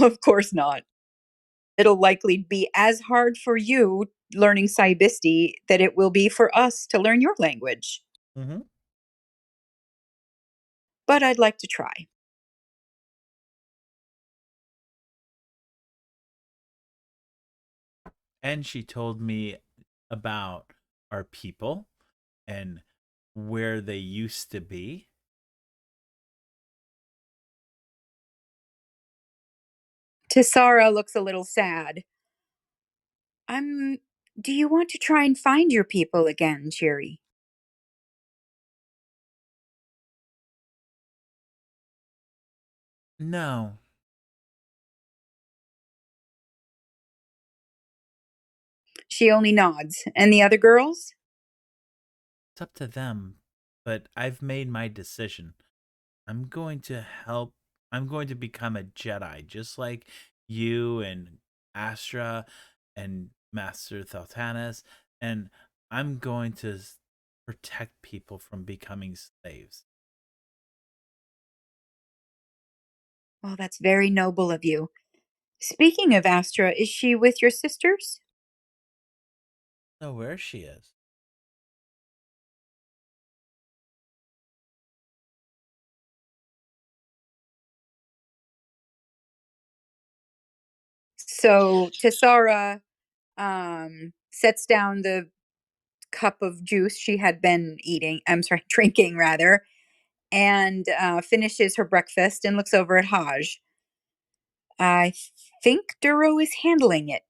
Of course not. It'll likely be as hard for you learning Saibisti that it will be for us to learn your language. Mm-hmm. But I'd like to try. And she told me about our people and where they used to be. Tessara looks a little sad. I'm. Do you want to try and find your people again, Cheery? No, She only nods. And the other girls? it's up to them. But I've made my decision. I'm going to help. I'm going to become a Jedi, just like you and Astra and Master Thaltanis. And I'm going to protect people from becoming slaves. Well, that's very noble of you. Speaking of Astra, is she with your sisters? So where she is? So Tessara sets down the cup of juice she had been drinking rather, and finishes her breakfast and looks over at Haj. I think Duro is handling it.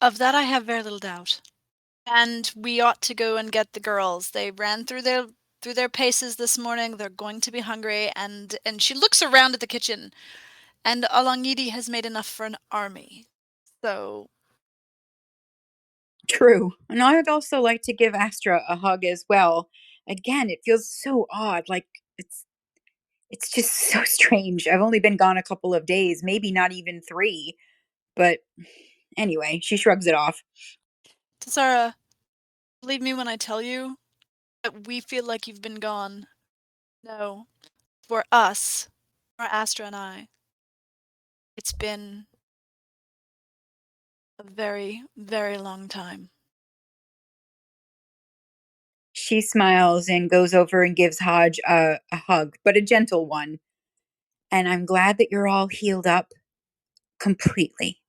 Of that I have very little doubt. And we ought to go and get the girls. They ran through their paces this morning. They're going to be hungry, and she looks around at the kitchen, and Alangidi has made enough for an army. So True. And I'd also like to give Astra a hug as well. Again, it feels so odd. Like it's just so strange. I've only been gone a couple of days, maybe not even 3. But anyway, she shrugs it off. Tessara, believe me when I tell you that we feel like you've been gone. No. For us, for Astra and I, it's been a very, very long time. She smiles and goes over and gives Hodge a hug, but a gentle one. And I'm glad that you're all healed up completely.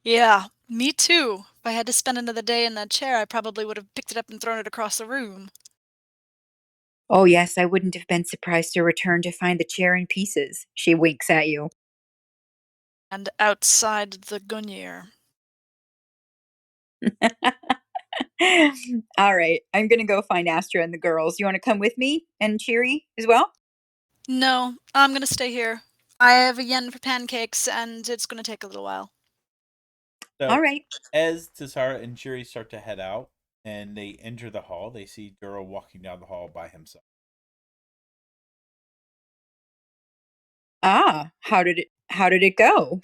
Yeah, me too. If I had to spend another day in that chair, I probably would have picked it up and thrown it across the room. Oh, yes, I wouldn't have been surprised to return to find the chair in pieces. She winks at you. And outside the Gunyer. All right, I'm going to go find Astra and the girls. You want to come with me and Cheery as well? No, I'm gonna stay here. I have a yen for pancakes, and it's gonna take a little while. So All right. as Tessara and Shiri start to head out and they enter the hall, they see Duro walking down the hall by himself. Ah, how did it go?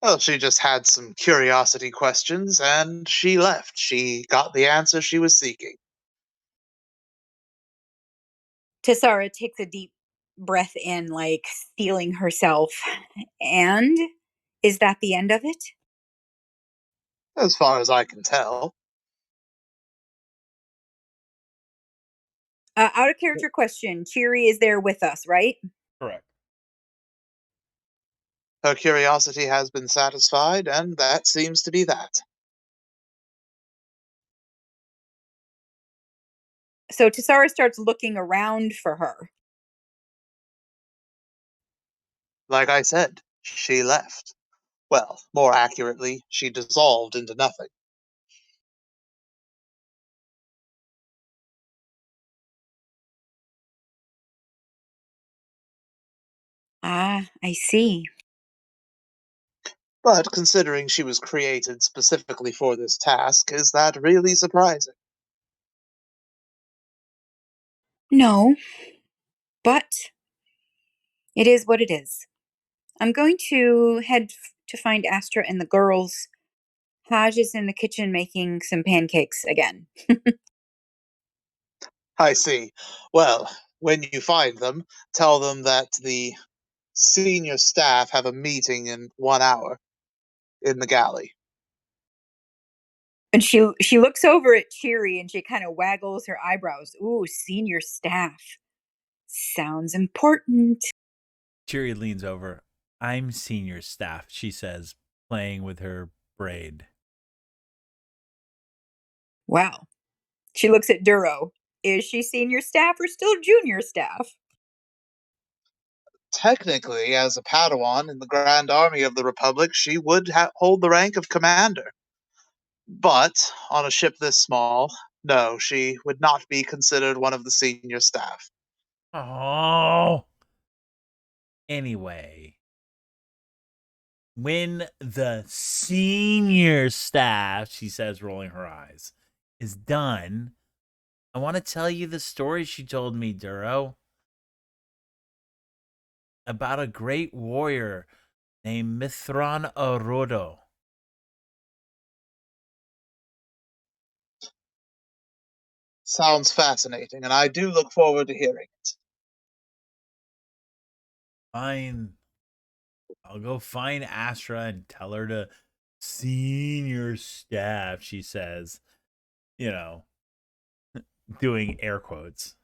Well, she just had some curiosity questions and she left. She got the answer she was seeking. Tessara takes a deep breath in, like steeling herself. And is that the end of it? As far as I can tell. Out of character question. Cheery is there with us, right? Correct. Her curiosity has been satisfied, and that seems to be that. So Tessara starts looking around for her. Like I said, she left. Well, more accurately, she dissolved into nothing. Ah, I see. But considering she was created specifically for this task, is that really surprising? No, but it is what it is. I'm going to head to find Astra and the girls. Haj is in the kitchen making some pancakes again. I see. Well, when you find them, tell them that the senior staff have a meeting in 1 hour in the galley. And she looks over at Cheery and she kind of waggles her eyebrows. Ooh, senior staff. Sounds important. Shiri leans over. I'm senior staff, she says, playing with her braid. Wow. She looks at Duro. Is she senior staff or still junior staff? Technically, as a Padawan in the Grand Army of the Republic, she would hold the rank of commander. But on a ship this small, no, she would not be considered one of the senior staff. Oh. Anyway, when the senior staff, she says, rolling her eyes, is done, I want to tell you the story she told me, Duro, about a great warrior named Mithran Orodo. Sounds fascinating, and I do look forward to hearing it. Fine. I'll go find Astra and tell her to senior staff, she says. You know, doing air quotes.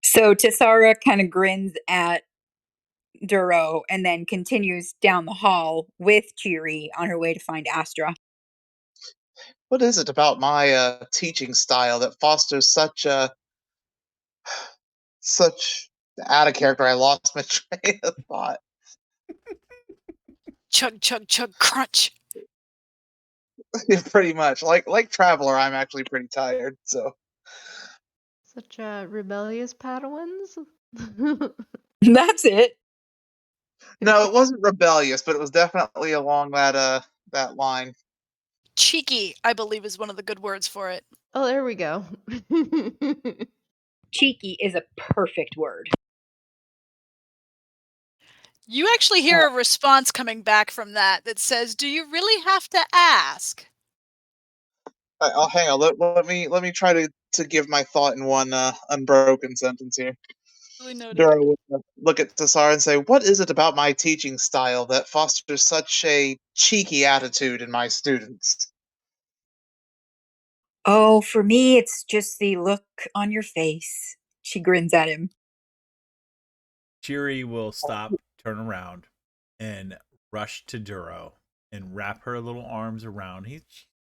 So Tessara kind of grins at Duro and then continues down the hall with Chiri on her way to find Astra. What is it about my teaching style that fosters such out of character? I lost my train of thought. Chug, chug, chug, crunch. Pretty much, like Traveler, I'm actually pretty tired. So Such rebellious Padawans. That's it. no, it wasn't rebellious, but it was definitely along that line. Cheeky, I believe, is one of the good words for it. Oh, there we go. Cheeky is a perfect word. You actually hear a response coming back from that says, "Do you really have to ask?" I'll hang on. Let me try to give my thought in one unbroken sentence here. Really noted. Duro would look at Tassar and say, "What is it about my teaching style that fosters such a cheeky attitude in my students?" Oh, for me, it's just the look on your face. She grins at him. Chiri will stop, turn around, and rush to Duro and wrap her little arms around.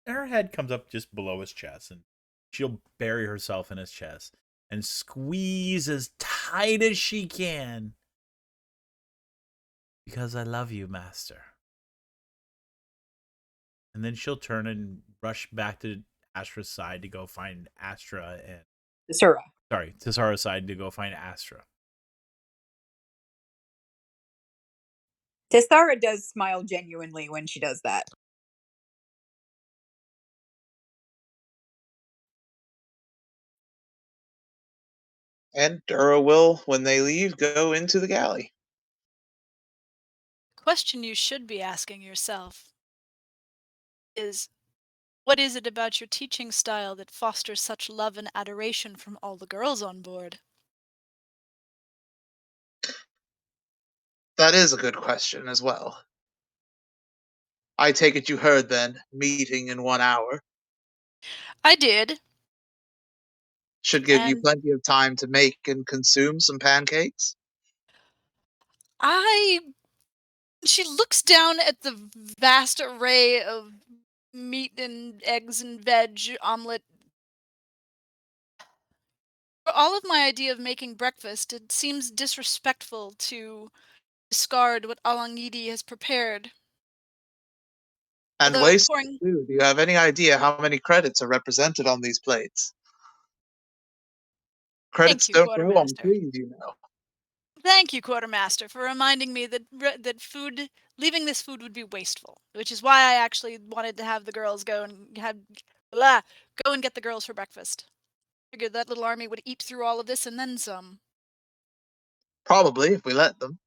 Her head comes up just below his chest, and she'll bury herself in his chest and squeeze as tight as she can. Because I love you, Master. And then she'll turn and rush back to Astra's side to go find Astra and Tessara's side to go find Astra. Tessara does smile genuinely when she does that. And Duro will, when they leave, go into the galley. Question you should be asking yourself is, what is it about your teaching style that fosters such love and adoration from all the girls on board? That is a good question as well. I take it you heard then, meeting in 1 hour. I did, Should give you and plenty of time to make and consume some pancakes. I. She looks down at the vast array of meat and eggs and veg omelet. For all of my idea of making breakfast, it seems disrespectful to discard what Alangidi has prepared. And Although waste pouring food. Do you have any idea how many credits are represented on these plates? Thank Credits you, don't grow on Quartermaster. trees, you know. Thank you, Quartermaster, for reminding me that leaving this food would be wasteful. Which is why I actually wanted to have the girls go and get the girls for breakfast. Figured that little army would eat through all of this and then some. Probably, if we let them.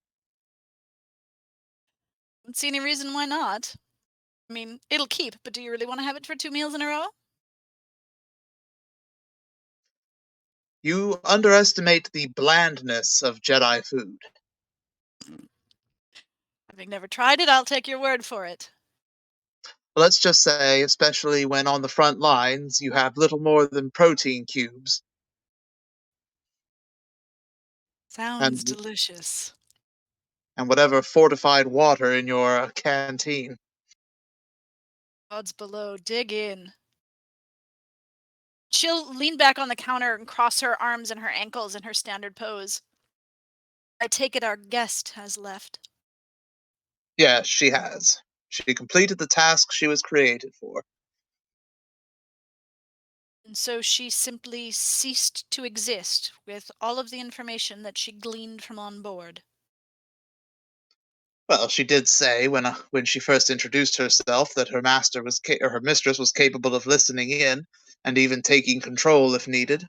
Don't see any reason why not. I mean, it'll keep, but do you really want to have it for 2 meals in a row? You underestimate the blandness of Jedi food. Having never tried it, I'll take your word for it. Let's just say, especially when on the front lines, you have little more than protein cubes. Sounds And delicious. whatever fortified water in your canteen. Gods below, dig in. She'll lean back on the counter and cross her arms and her ankles in her standard pose. I take it our guest has left. Yes, she has. She completed the task she was created for. And so she simply ceased to exist with all of the information that she gleaned from on board. Well, she did say when she first introduced herself that her master was or her mistress was capable of listening in and even taking control if needed.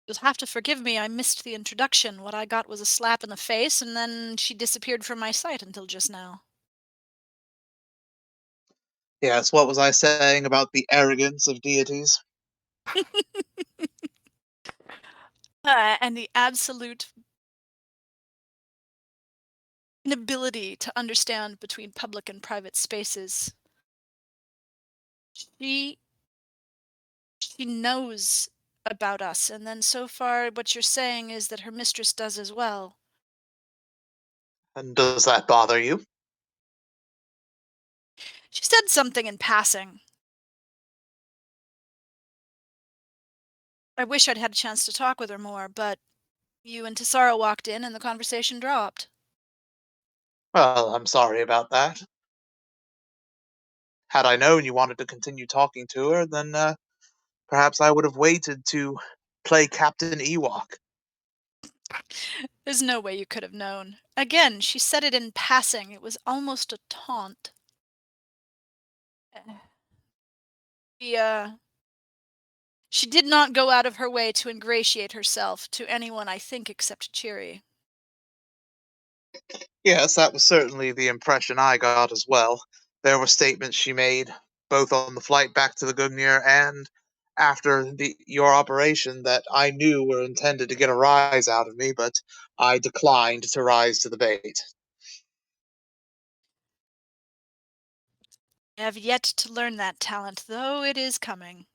You'll have to forgive me, I missed the introduction. What I got was a slap in the face, and then she disappeared from my sight until just now. Yes, what was I saying about the arrogance of deities? And the absolute inability to understand between public and private spaces. She knows about us, and then so far what you're saying is that her mistress does as well. And does that bother you? She said something in passing. I wish I'd had a chance to talk with her more, but you and Tessara walked in and the conversation dropped. Well, I'm sorry about that. Had I known you wanted to continue talking to her, then perhaps I would have waited to play Captain Ewok. There's no way you could have known. Again, she said it in passing. It was almost a taunt. The, She did not go out of her way to ingratiate herself to anyone, I think, except Cheery. Yes, that was certainly the impression I got as well. There were statements she made, both on the flight back to the Gungnir and after your operation, that I knew were intended to get a rise out of me, but I declined to rise to the bait. I have yet to learn that talent, though it is coming.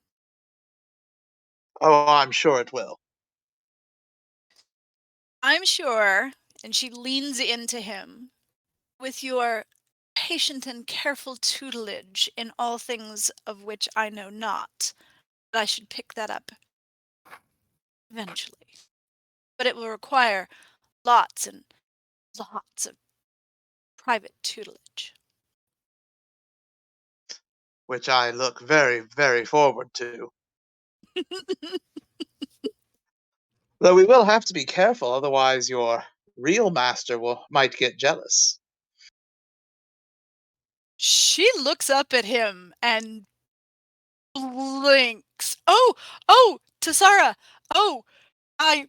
Oh, I'm sure it will. I'm sure, and she leans into him, with your patient and careful tutelage in all things of which I know not, that I should pick that up eventually. But it will require lots and lots of private tutelage. Which I look very, very forward to. Though we will have to be careful, otherwise your real master might get jealous. She looks up at him and blinks. Oh, Tessara. Oh, I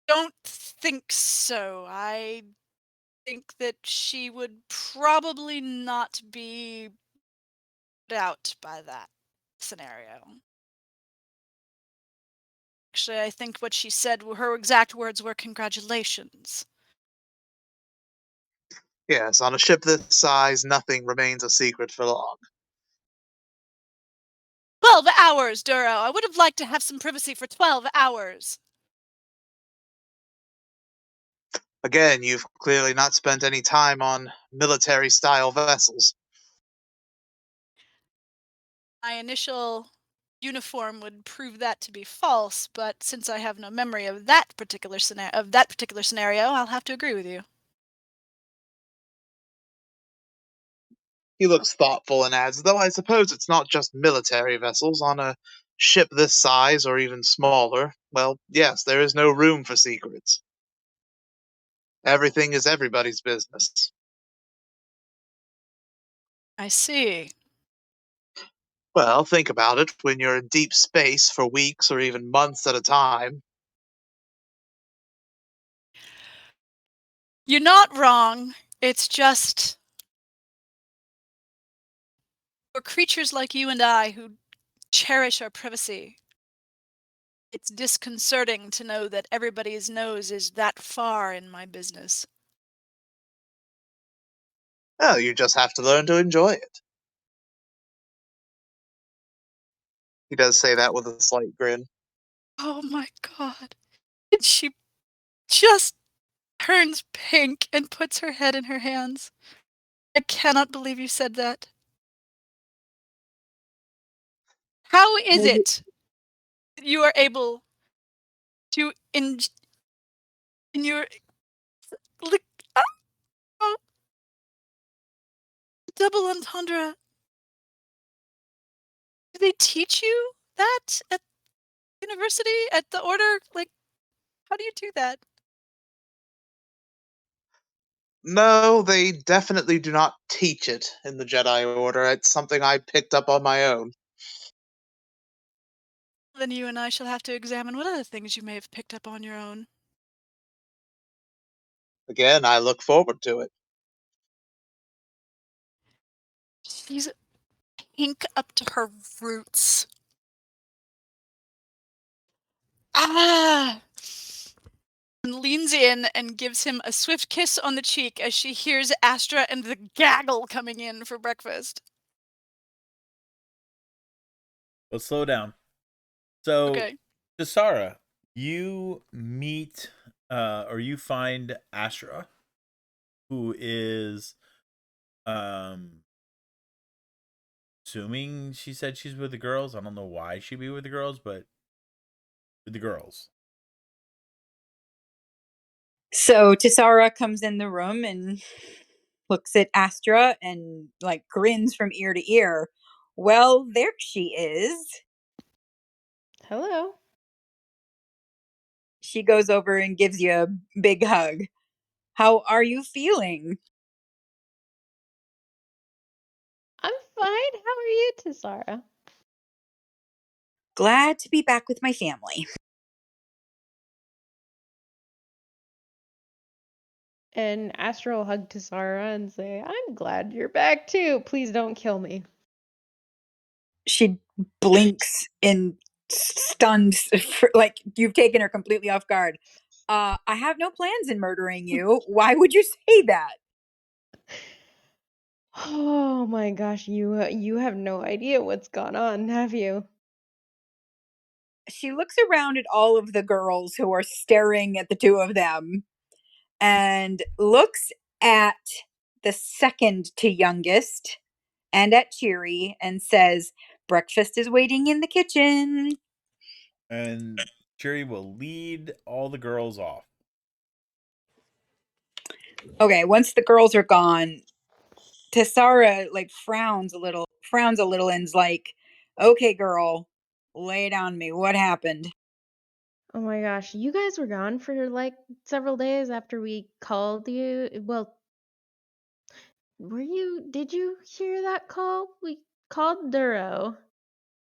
don't think so. I think that she would probably not be put out by that scenario. Actually, I think what she said, her exact words were congratulations. Yes, on a ship this size, nothing remains a secret for long. 12 hours, Duro. I would have liked to have some privacy for 12 hours. Again, you've clearly not spent any time on military-style vessels. My initial uniform would prove that to be false, but since I have no memory of that particular scenario, I'll have to agree with you. He looks thoughtful and adds, though I suppose it's not just military vessels. On a ship this size, or even smaller, well, yes, there is no room for secrets. Everything is everybody's business. I see. Well, think about it. When you're in deep space for weeks or even months at a time, You're not wrong. It's just for creatures like you and I who cherish our privacy, it's disconcerting to know that everybody's nose is that far in my business. oh, you just have to learn to enjoy it. He does say that with a slight grin. Oh my god. And she just turns pink and puts her head in her hands. I cannot believe you said that. How is it that you are able to in your like, ah, oh, double entendre? Do they teach you that at university, at the order? Like, how do you do that? No, they definitely do not teach it in the Jedi Order. It's something I picked up on my own. Then you and I shall have to examine what other things you may have picked up on your own. Again, I look forward to it. She's pink up to her roots. Ah! And leans in and gives him a swift kiss on the cheek as she hears Astra and the gaggle coming in for breakfast. Let's slow down. So, Okay. Desara, you meet or you find Astra, who is um assuming she said she's with the girls. I don't know why she'd be with the girls, but with the girls. So Tisara comes in the room and looks at Astra and like grins from ear to ear. Well, there she is. Hello. She goes over and gives you a big hug. How are you feeling? I'm fine. How are you, Tisara? Glad to be back with my family. And Astro will hug Tisara and say, I'm glad you're back too. Please don't kill me. She blinks in stunned, like you've taken her completely off guard. I have no plans in murdering you. Why would you say that? Oh my gosh, you have no idea what's gone on, have you? She looks around at all of the girls who are staring at the two of them and looks at the second to youngest and at Cheery and says, breakfast is waiting in the kitchen. And Cherry will lead all the girls off. Okay, once the girls are gone, Tessara like frowns a little and's like, okay, girl, lay it on me. What happened? Oh my gosh, you guys were gone for like several days after we called you. Well, did you hear that call? We called Duro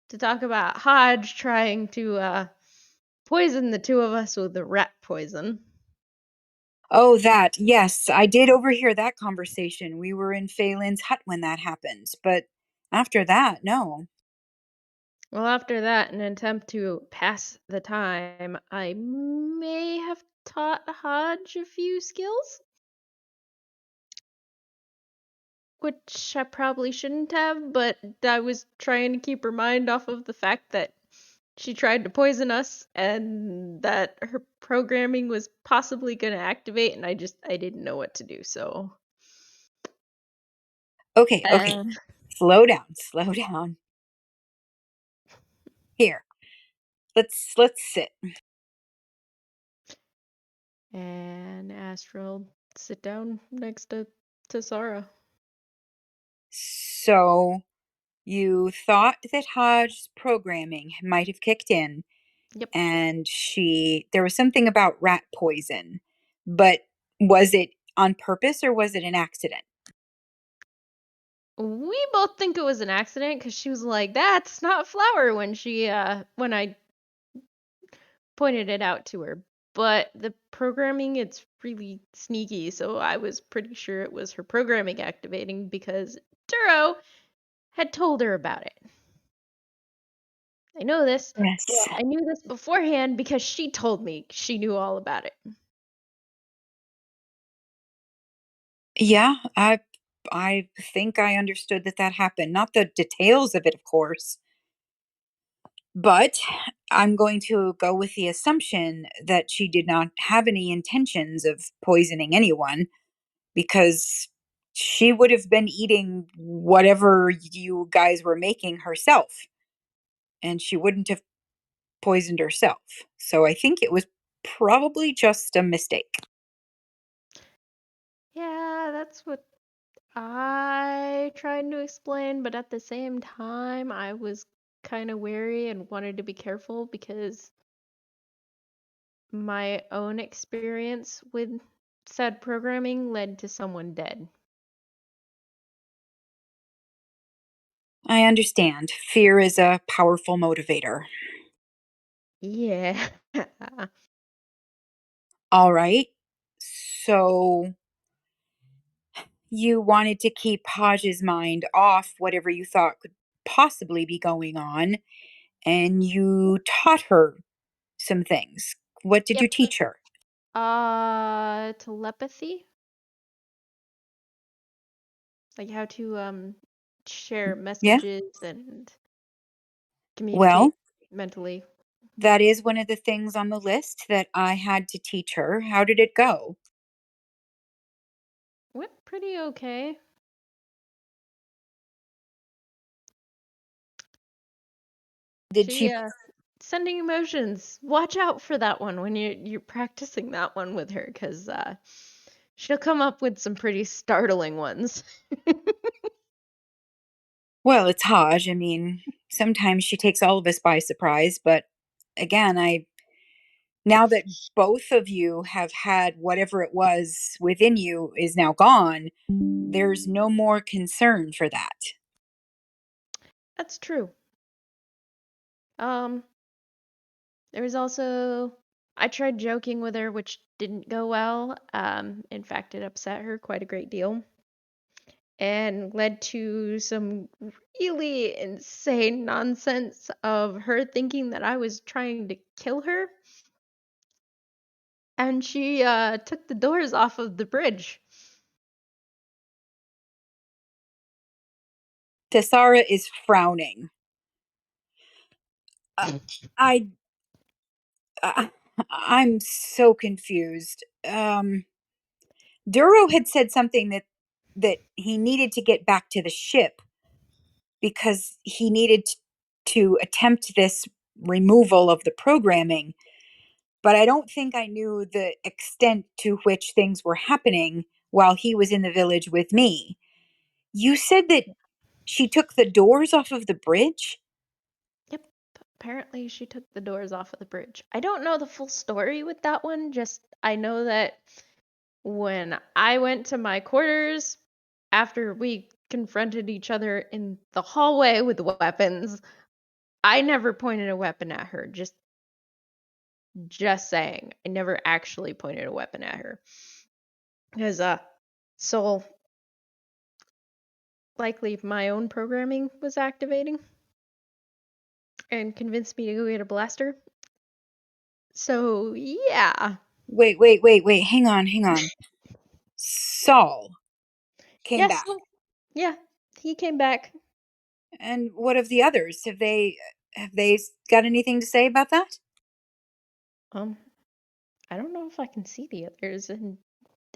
to talk about Hodge trying to poison the two of us with the rat poison. Oh, that. Yes, I did overhear that conversation. We were in Phelan's hut when that happened. But after that, no. Well, after that, in an attempt to pass the time, I may have taught Hodge a few skills. Which I probably shouldn't have, but I was trying to keep her mind off of the fact that she tried to poison us and that her programming was possibly going to activate, and I didn't know what to do, so. Okay, okay. Um, Slow down, slow down. Here. Let's sit. and Astral sit down next to Sara. So, you thought that Hodge's programming might have kicked in Yep. and there was something about rat poison. But was it on purpose or was it an accident? We both think it was an accident because she was like, "That's not flour" when when I pointed it out to her. But the programming, it's really sneaky, so I was pretty sure it was her programming activating because Duro had told her about it. I know this. Yes. I knew this beforehand because she told me she knew all about it. Yeah, I think I understood that happened. Not the details of it, of course. But I'm going to go with the assumption that she did not have any intentions of poisoning anyone because she would have been eating whatever you guys were making herself and she wouldn't have poisoned herself. So I think it was probably just a mistake. Yeah, that's what I tried to explain, but at the same time, I was kind of wary and wanted to be careful because my own experience with said programming led to someone dead. I understand. Fear is a powerful motivator. Yeah. All right. So you wanted to keep Hodge's mind off whatever you thought could possibly be going on, and you taught her some things. What did you Yep. teach her? Telepathy? Like how to share Yeah. messages and communicate Well, mentally. that is one of the things on the list that I had to teach her. How did it go? Went pretty okay. Did she Sending emotions. Watch out for that one when you're practicing that one with her, because she'll come up with some pretty startling ones. Well, it's Haj. I mean, sometimes she takes all of us by surprise, but again, now that both of you have had whatever it was within you is now gone, there's no more concern for that. That's true. There was also, I tried joking with her, which didn't go well. In fact, it upset her quite a great deal and led to some really insane nonsense of her thinking that I was trying to kill her. And she took the doors off of the bridge. Tessara is frowning. I, I I'm so confused. Duro had said something that he needed to get back to the ship because he needed to attempt this removal of the programming, but I don't think I knew the extent to which things were happening while he was in the village with me. You said that she took the doors off of the bridge? Yep. Apparently, she took the doors off of the bridge. I don't know the full story with that one, just I know that when I went to my quarters after we confronted each other in the hallway with weapons, I never pointed a weapon at her. Just saying. I never actually pointed a weapon at her. Because Soul, likely my own programming was activating and convinced me to go get a blaster. So, yeah. Wait. Hang on. Saul came back. Yeah, he came back. And what of the others? Have they got anything to say about that? I don't know if I can see the others, and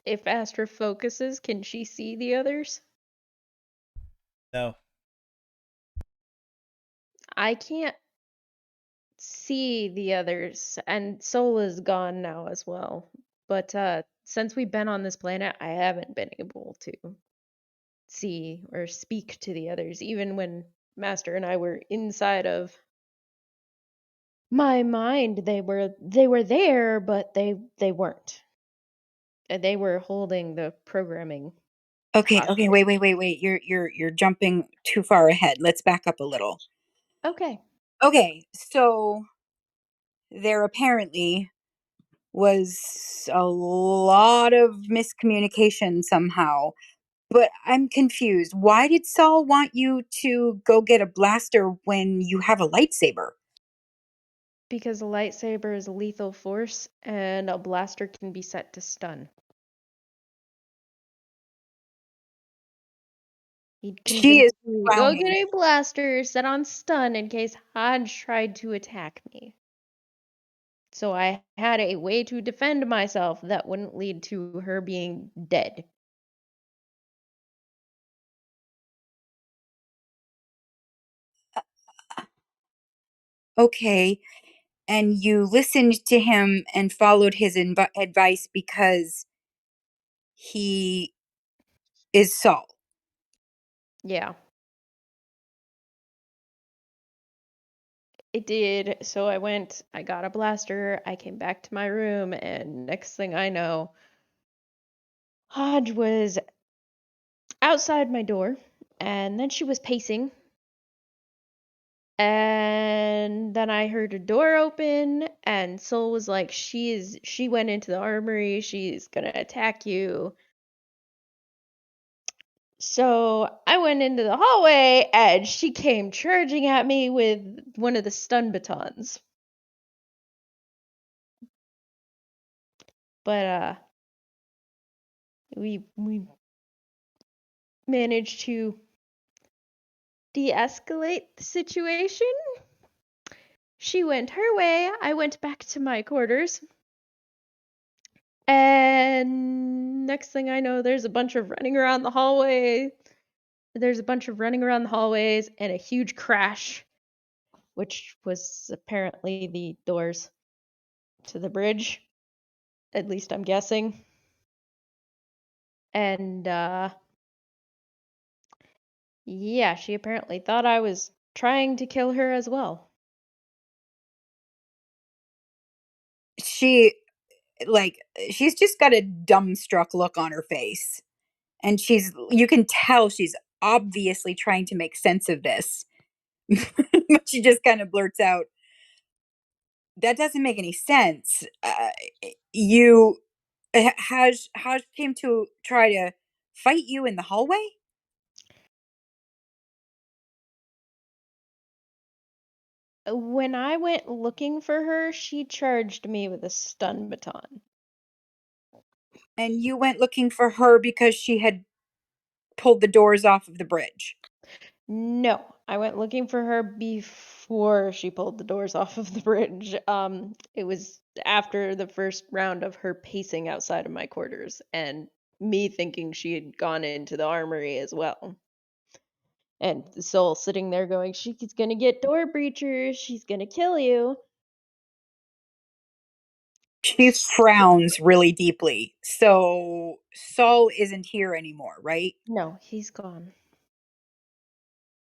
if Astra focuses, can she see the others? No. I can't see the others, and Soul is gone now as well. But since we've been on this planet, I haven't been able to see or speak to the others, even when Master and I were inside of my mind. They were there, but they weren't. They were holding the programming. Okay, hostage. wait. You're jumping too far ahead. Let's back up a little. Okay. Okay, so there apparently was a lot of miscommunication somehow. But I'm confused. Why did Saul want you to go get a blaster when you have a lightsaber? Because a lightsaber is a lethal force, and a blaster can be set to stun. He'd She convince is me to go get frowning. a blaster set on stun in case Hodge tried to attack me. So I had a way to defend myself that wouldn't lead to her being dead. Okay, and you listened to him and followed his advice because he is Saul. Yeah. It did. So I got a blaster, I came back to my room, and next thing I know, Hodge was outside my door, and then she was pacing. And then I heard a door open, and Soul was like, she went into the armory, she's gonna attack you. So I went into the hallway, and she came charging at me with one of the stun batons. But we managed to de-escalate the situation. She went her way. I went back to my quarters. And next thing I know, there's a bunch of running around the hallway. There's a bunch of running around the hallways and a huge crash, which was apparently the doors to the bridge. At least I'm guessing. And yeah, she apparently thought I was trying to kill her as well. She like she's just got a dumbstruck look on her face. And you can tell she's obviously trying to make sense of this. But she just kind of blurts out, "That doesn't make any sense. You has came to try to fight you in the hallway?" When I went looking for her, she charged me with a stun baton. And you went looking for her because she had pulled the doors off of the bridge. No, I went looking for her before she pulled the doors off of the bridge. It was after the first round of her pacing outside of my quarters and me thinking she had gone into the armory as well. And the soul sitting there going, "She's gonna get door breachers, she's gonna kill you." She frowns really deeply. So Saul isn't here anymore, right? No, he's gone.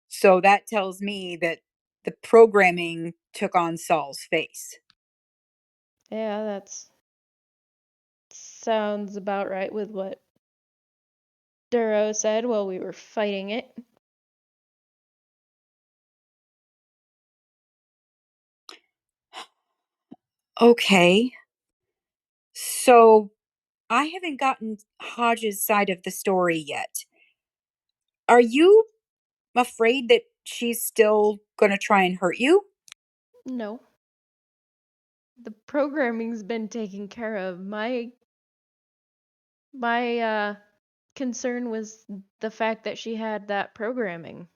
So that tells me that the programming took on Saul's face. Yeah, that's sounds about right with what Duro said while we were fighting it. Okay. So I haven't gotten Hodge's side of the story yet. Are you afraid that she's still going to try and hurt you? No. The programming's been taken care of. My concern was the fact that she had that programming.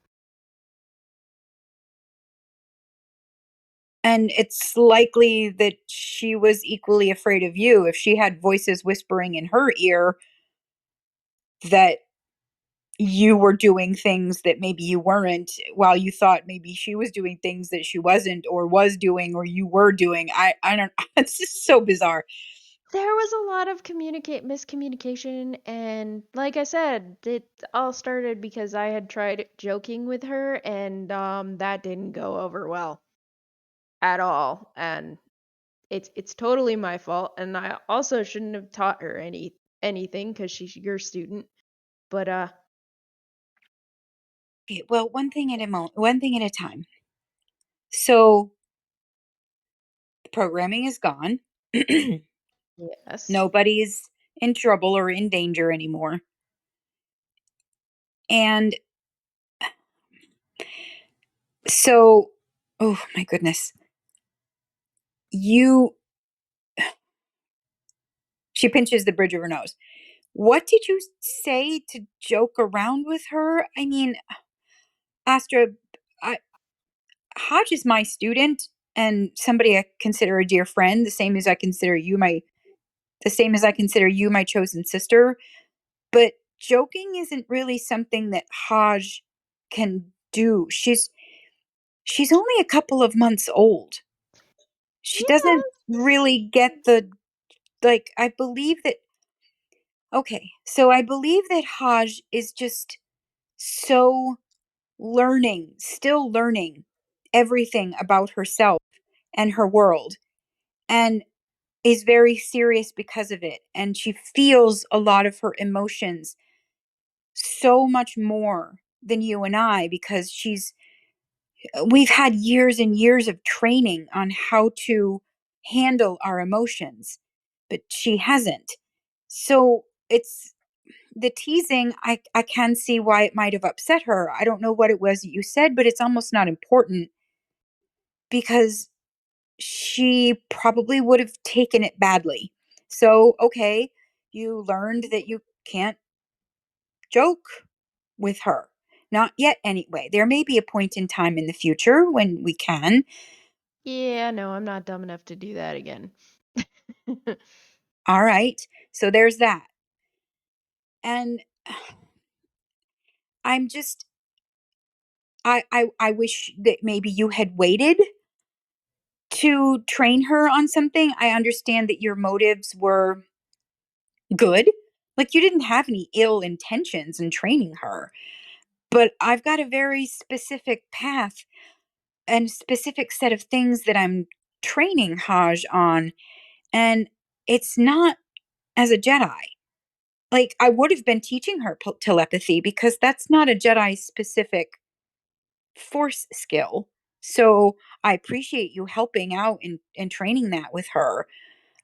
And it's likely that she was equally afraid of you if she had voices whispering in her ear that you were doing things that maybe you weren't, while you thought maybe she was doing things that she wasn't or was doing or you were doing. I don't it's just so bizarre. There was a lot of miscommunication, and like I said, it all started because I had tried joking with her, and that didn't go over well at all. And it's totally my fault, and I also shouldn't have taught her anything because she's your student. But Okay, well, one thing at a time. So the programming is gone. yes. Nobody's in trouble or in danger anymore. And so, oh my goodness. You, she pinches the bridge of her nose. What did you say to joke around with her? I mean, Astra, I, Hodge is my student and somebody I consider a dear friend, the same as I consider you my chosen sister. But joking isn't really something that Hodge can do. She's only a couple of months old. She doesn't really get the I believe that okay, so I believe that Hodge is just so still learning everything about herself and her world, and is very serious because of it. And she feels a lot of her emotions so much more than you and I because we've had years and years of training on how to handle our emotions, but she hasn't. So it's the teasing. I can see why it might have upset her. I don't know what it was that you said, but it's almost not important because she probably would have taken it badly. So, okay, you learned that you can't joke with her. Not yet, anyway. There may be a point in time in the future when we can, Yeah, no, I'm not dumb enough to do that again. All right. So there's that. And I'm just I wish that maybe you had waited to train her on something. I understand that your motives were good. Like you didn't have any ill intentions in training her. But I've got a very specific path and specific set of things that I'm training Haj on, and it's not as a Jedi. Like I would have been teaching her telepathy because that's not a Jedi specific force skill. So I appreciate you helping out and training that with her.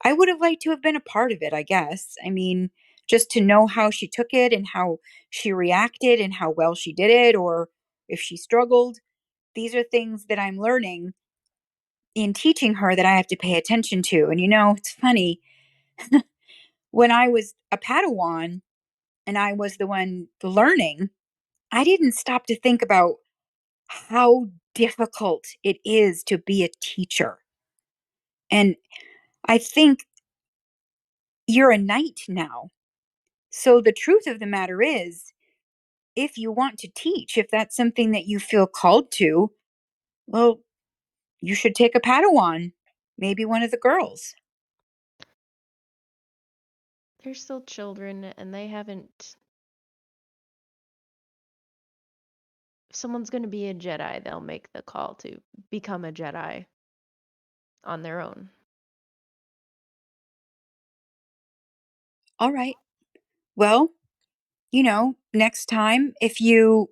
I would have liked to have been a part of it, I guess. I mean, just to know how she took it and how she reacted and how well she did it, or if she struggled. These are things that I'm learning in teaching her that I have to pay attention to. And it's funny, when I was a Padawan and I was the one learning, I didn't stop to think about how difficult it is to be a teacher. And I think you're a knight now. So the truth of the matter is, if you want to teach, if that's something that you feel called to, well, you should take a Padawan, maybe one of the girls. They're still children and they haven't. If someone's going to be a Jedi, they'll make the call to become a Jedi on their own. All right. Well, next time, if you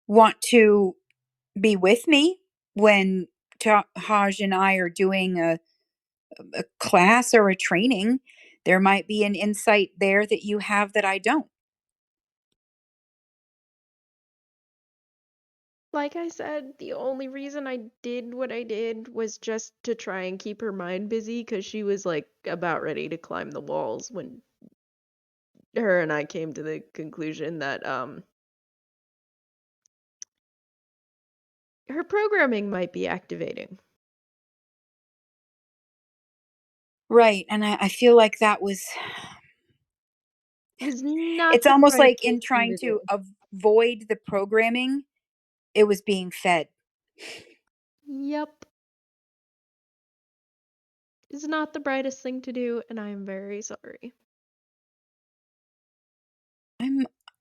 want to be with me when Haj and I are doing a class or a training, there might be an insight there that you have that I don't. Like I said, the only reason I did what I did was just to try and keep her mind busy because she was like about ready to climb the walls when her and I came to the conclusion that her programming might be activating. Right. And I feel like that was, It was not it's the almost like in brightest thing trying to to do. avoid the programming, it was being fed. Yep. It's not the brightest thing to do, and I am very sorry.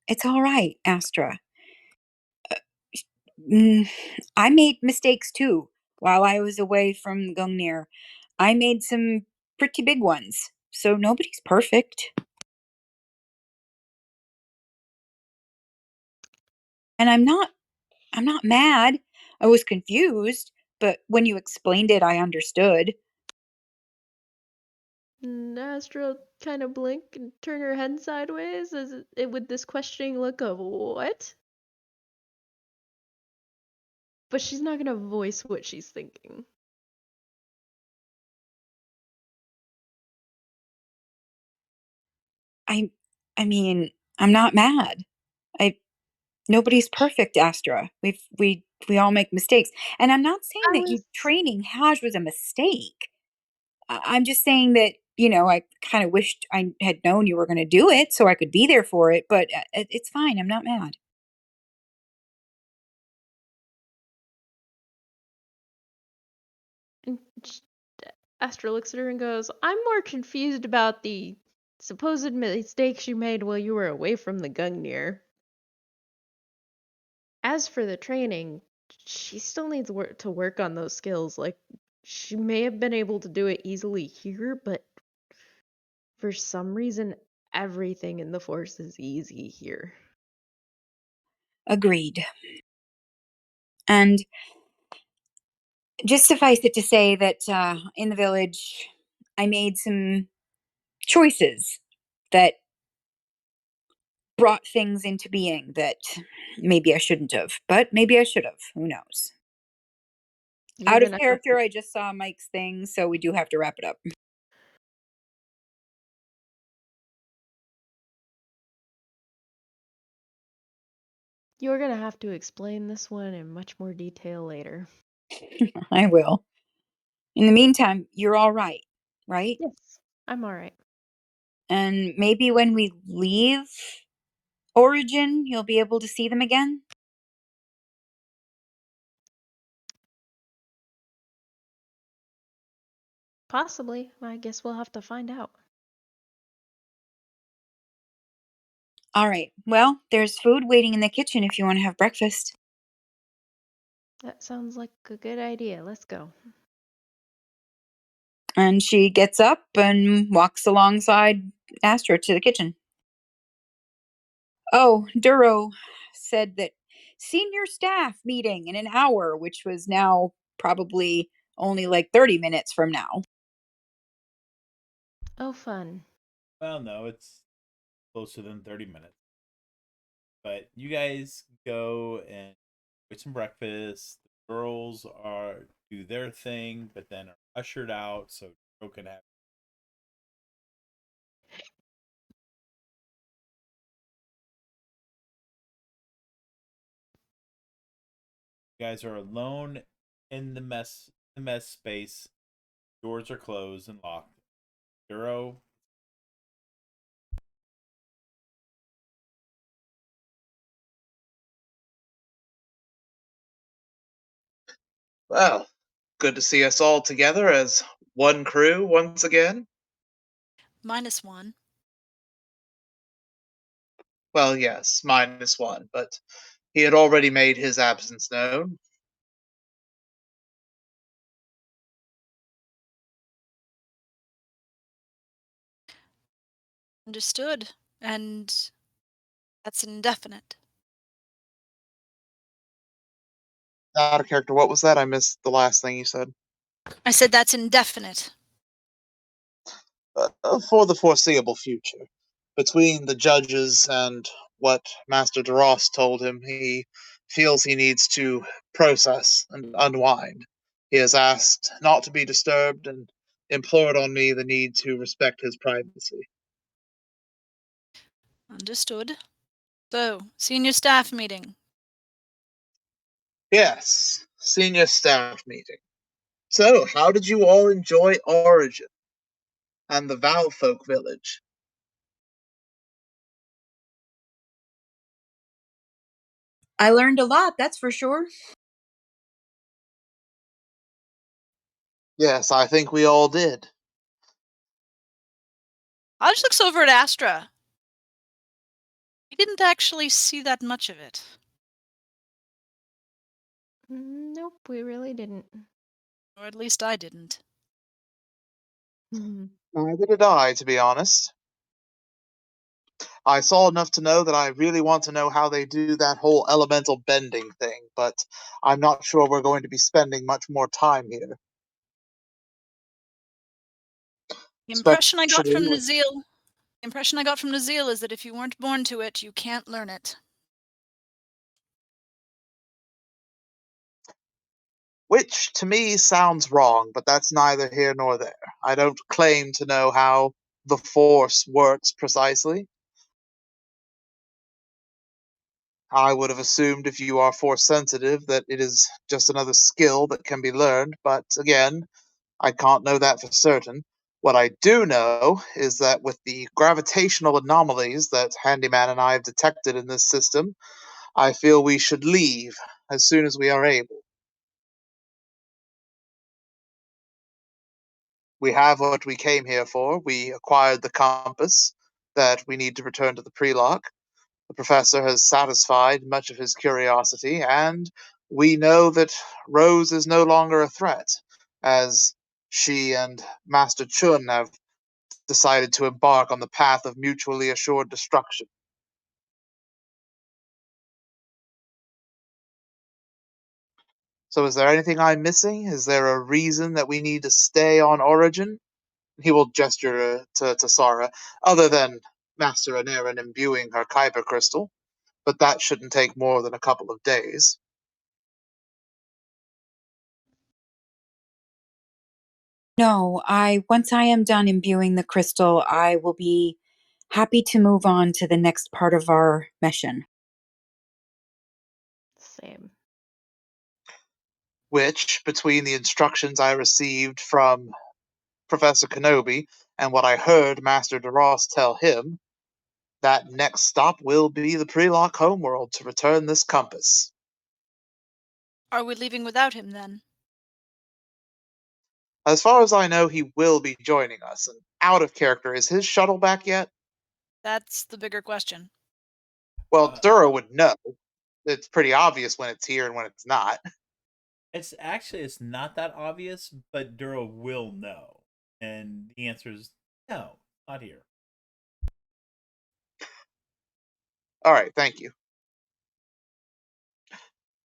It's all right, Astra. Mm, I made mistakes too while I was away from Gungnir. I made some pretty big ones. So nobody's perfect. And I'm not mad. I was confused, but when you explained it, I understood. Astra kind of blink and turn her head sideways as it with this questioning look of what? But she's not gonna voice what she's thinking. I I mean, I'm not mad. I Nobody's perfect, Astra. We all make mistakes. And I'm not saying I that you was training Haj was a mistake. I'm just saying that, I kind of wished I had known you were going to do it so I could be there for it, but it's fine. I'm not mad. and Astra looks at her and goes, I'm more confused about the supposed mistakes you made while you were away from the Gungnir. As for the training, she still needs to work on those skills. Like, she may have been able to do it easily here, but for some reason, everything in the Force is easy here. Agreed. And just suffice it to say that in the village, I made some choices that brought things into being that maybe I shouldn't have, but maybe I should have. Who knows? You're Out of gonna have to character, I just saw Mike's thing, so we do have to wrap it up. you're gonna have to explain this one in much more detail later. I will. In the meantime, you're all right, right? Yes, I'm all right. And maybe when we leave Origin, you'll be able to see them again? Possibly. I guess we'll have to find out. All right. Well, there's food waiting in the kitchen if you want to have breakfast. That sounds like a good idea. Let's go. And she gets up and walks alongside Astra to the kitchen. Oh, Duro said that senior staff meeting in an hour, which was now probably only like 30 minutes from now. Oh, fun. Well, no, it's closer than 30 minutes. But you guys go and get some breakfast. The girls are do their thing, but then are ushered out so Joe can have. You guys are alone in the mess space. Doors are closed and locked. Duro, Well, good to see us all together as one crew once again. -1. Well, yes, -1, but he had already made his absence known. Understood. And that's indefinite. Out of character, what was that? I missed the last thing you said. I said that's indefinite. For the foreseeable future. Between the judges and what Master DeRoss told him, he feels he needs to process and unwind. He has asked not to be disturbed and implored on me the need to respect his privacy. Understood. So, senior staff meeting. Yes, senior staff meeting. So, how did you all enjoy Origin and the Valfolk village? I learned a lot, that's for sure. Yes, I think we all did. Hodge looks over at Astra. We didn't actually see that much of it. Nope, we really didn't. Or at least I didn't. Neither did I, to be honest. I saw enough to know that I really want to know how they do that whole elemental bending thing, but I'm not sure we're going to be spending much more time here. The impression I got Especially from with- Nazil is that if you weren't born to it, you can't learn it. Which to me sounds wrong, but that's neither here nor there. I don't claim to know how the Force works precisely. I would have assumed if you are Force sensitive that it is just another skill that can be learned, but again, I can't know that for certain. What I do know is that with the gravitational anomalies that Handyman and I have detected in this system, I feel we should leave as soon as we are able. We have what we came here for. We acquired the compass that we need to return to the Prelock. The professor has satisfied much of his curiosity, and we know that Rose is no longer a threat, as she and Master Chun have decided to embark on the path of mutually assured destruction. So, is there anything I'm missing? Is there a reason that we need to stay on Origin? He will gesture to Sara, other than Master Anarin imbuing her Kyber crystal, but that shouldn't take more than a couple of days. No, once I am done imbuing the crystal, I will be happy to move on to the next part of our mission. Same. which, between the instructions I received from Professor Kenobi and what I heard Master DeRoss tell him, that next stop will be the Prelock homeworld to return this compass. Are we leaving without him then? As far as I know, he will be joining us. And out of character, is his shuttle back yet? That's the bigger question. Well, Uh, Duro would know. It's pretty obvious when it's here and when it's not. it's not that obvious, but Duro will know, and the answer is no, not here. All right, thank you.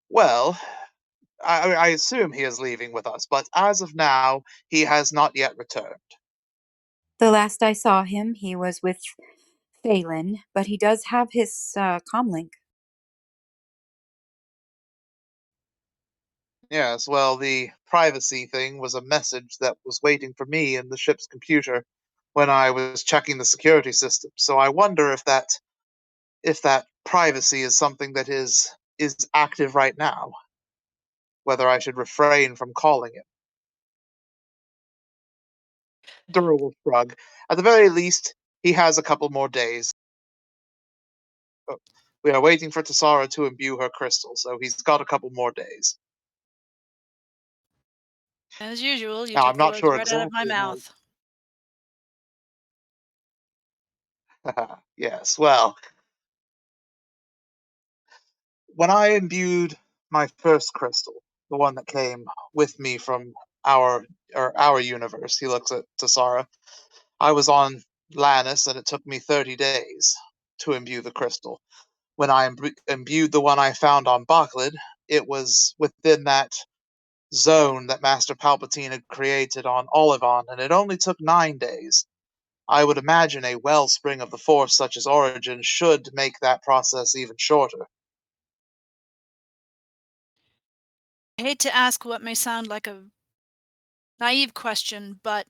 Well, I assume he is leaving with us, but as of now, he has not yet returned. The last I saw him, he was with Phelan, but he does have his comlink. Yes, well, the privacy thing was a message that was waiting for me in the ship's computer when I was checking the security system. So I wonder if that privacy is something that is active right now, whether I should refrain from calling it. Duro will shrug. At the very least, he has a couple more days. Oh, we are waiting for Tassara to imbue her crystal, so he's got a couple more days. As usual, you Now, took I'm the not words sure right out of my exactly mouth. how. Yes, well, when I imbued my first crystal, the one that came with me from our our universe, he looks at Tassara. I was on Lannis, and it took me 30 days to imbue the crystal. When I imbued the one I found on Baklid, it was within that zone that Master Palpatine had created on Olivon, and it only took 9 days. I would imagine a wellspring of the Force such as Origin should make that process even shorter. I hate to ask what may sound like a naive question, but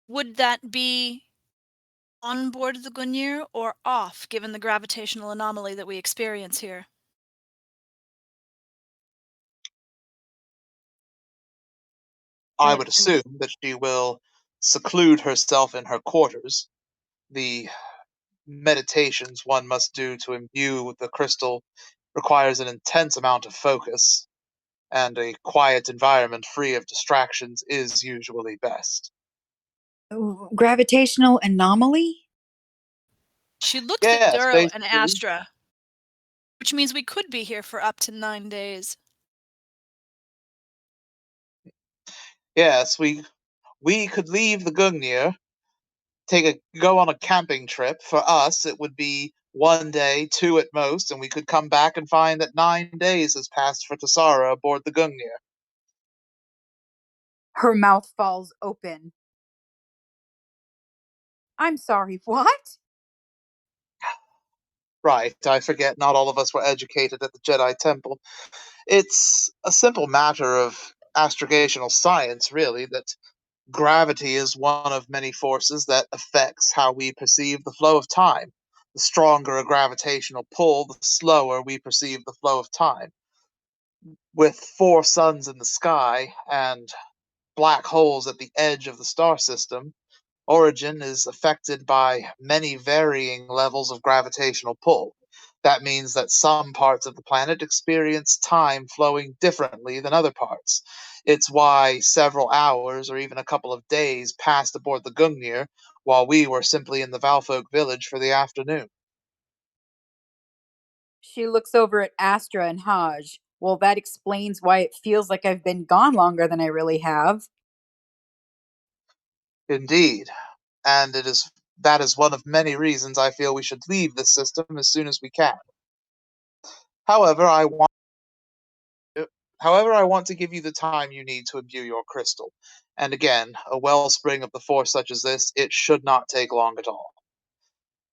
would that be on board the Gungnir or off, given the gravitational anomaly that we experience here? I And, would assume that she will seclude herself in her quarters. The meditations one must do to imbue the crystal requires an intense amount of focus, and a quiet environment free of distractions is usually best. Gravitational anomaly? She looks at Yes, Duro and basically. Astra, which means we could be here for up to 9 days. Yes, we could leave the Gungnir, go on a camping trip. For us, it would be 1 day, two at most, and we could come back and find that 9 days has passed for Tassara aboard the Gungnir. Her mouth falls open. I'm sorry, what? Right, I forget not all of us were educated at the Jedi Temple. It's a simple matter of astrogational science, really, that gravity is one of many forces that affects how we perceive the flow of time. The stronger a gravitational pull, the slower we perceive the flow of time. With four suns in the sky and black holes at the edge of the star system, Origin is affected by many varying levels of gravitational pull. That means that some parts of the planet experience time flowing differently than other parts. It's why several hours or even a couple of days passed aboard the Gungnir while we were simply in the Valfolk village for the afternoon. She looks over at Astra and Haj. Well, that explains why it feels like I've been gone longer than I really have. Indeed, and that is one of many reasons I feel we should leave this system as soon as we can. However, I want However, I want to give you the time you need to imbue your crystal. And again, a wellspring of the Force such as this, it should not take long at all.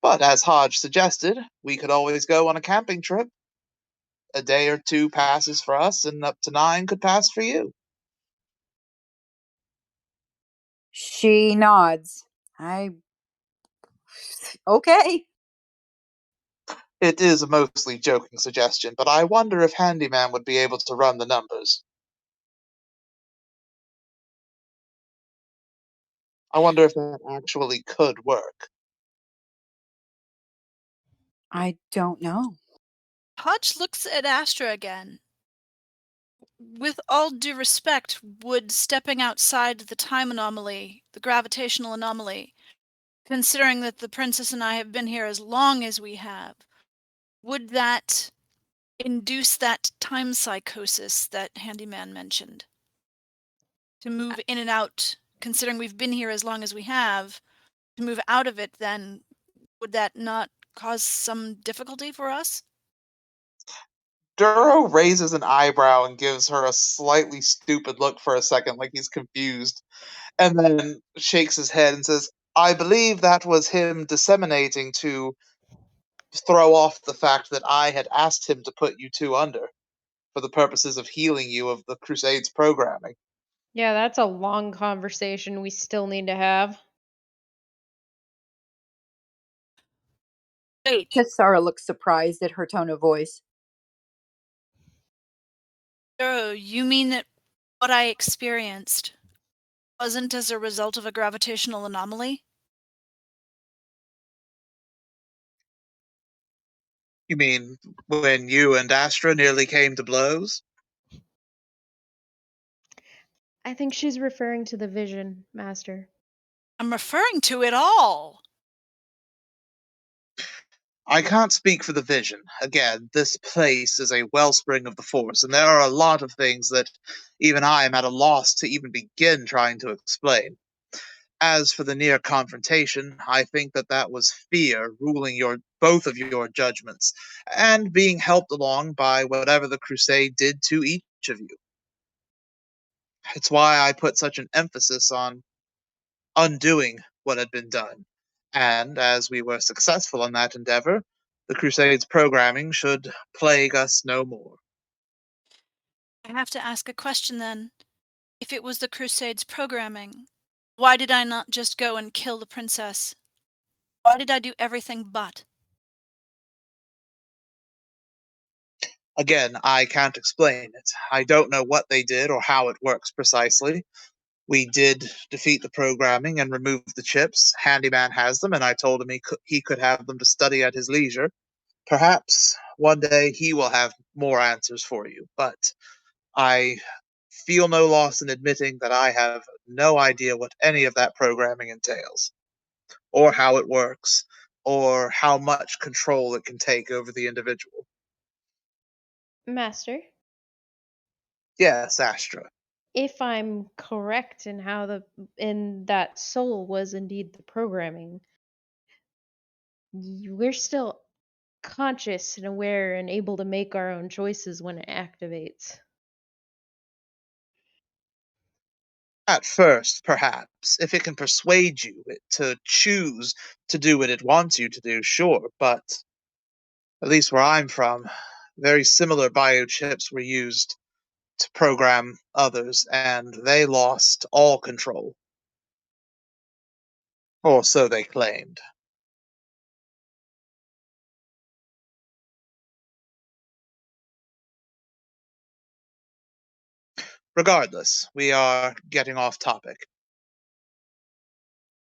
But as Hodge suggested, we could always go on a camping trip. A day or two passes for us, and up to 9 could pass for you. She nods. I. Okay. It is a mostly joking suggestion, but I wonder if Handyman would be able to run the numbers. I wonder if that actually could work. I don't know. Hodge looks at Astra again. With all due respect, would stepping outside the time anomaly, the gravitational anomaly, considering that the princess and I have been here as long as we have, would that induce that time psychosis that Handyman mentioned? To move in and out, considering we've been here as long as we have, to move out of it, then would that not cause some difficulty for us? Duro raises an eyebrow and gives her a slightly stupid look for a second, like he's confused, and then shakes his head and says, I believe that was him disseminating to throw off the fact that I had asked him to put you two under for the purposes of healing you of the Crusades programming. Yeah, that's a long conversation we still need to have. Wait, Tessara looks surprised at her tone of voice. Duro, you mean that what I experienced wasn't as a result of a gravitational anomaly? You mean when you and Astra nearly came to blows? I think she's referring to the vision, Master. I'm referring to it all. I can't speak for the vision. Again, this place is a wellspring of the Force, and there are a lot of things that even I am at a loss to even begin trying to explain. As for the near confrontation, I think that that was fear ruling both of your judgments, and being helped along by whatever the Crusade did to each of you. It's why I put such an emphasis on undoing what had been done. And as we were successful in that endeavor, the Crusade's programming should plague us no more. I have to ask a question then. If it was the Crusades programming, why did I not just go and kill the princess? Why did I do everything but? Again, I can't explain it. I don't know what they did or how it works precisely. We did defeat the programming and remove the chips. Handyman has them, and I told him he could have them to study at his leisure. Perhaps one day he will have more answers for you, but I feel no loss in admitting that I have no idea what any of that programming entails, or how it works, or how much control it can take over the individual. Master, Yes, Astra. if I'm correct in in that soul was indeed the programming, we're still conscious and aware and able to make our own choices when it activates. At first, perhaps, if it can persuade you to choose to do what it wants you to do, sure, but at least where I'm from, very similar biochips were used to program others, and they lost all control. Or so they claimed. Regardless, we are getting off topic.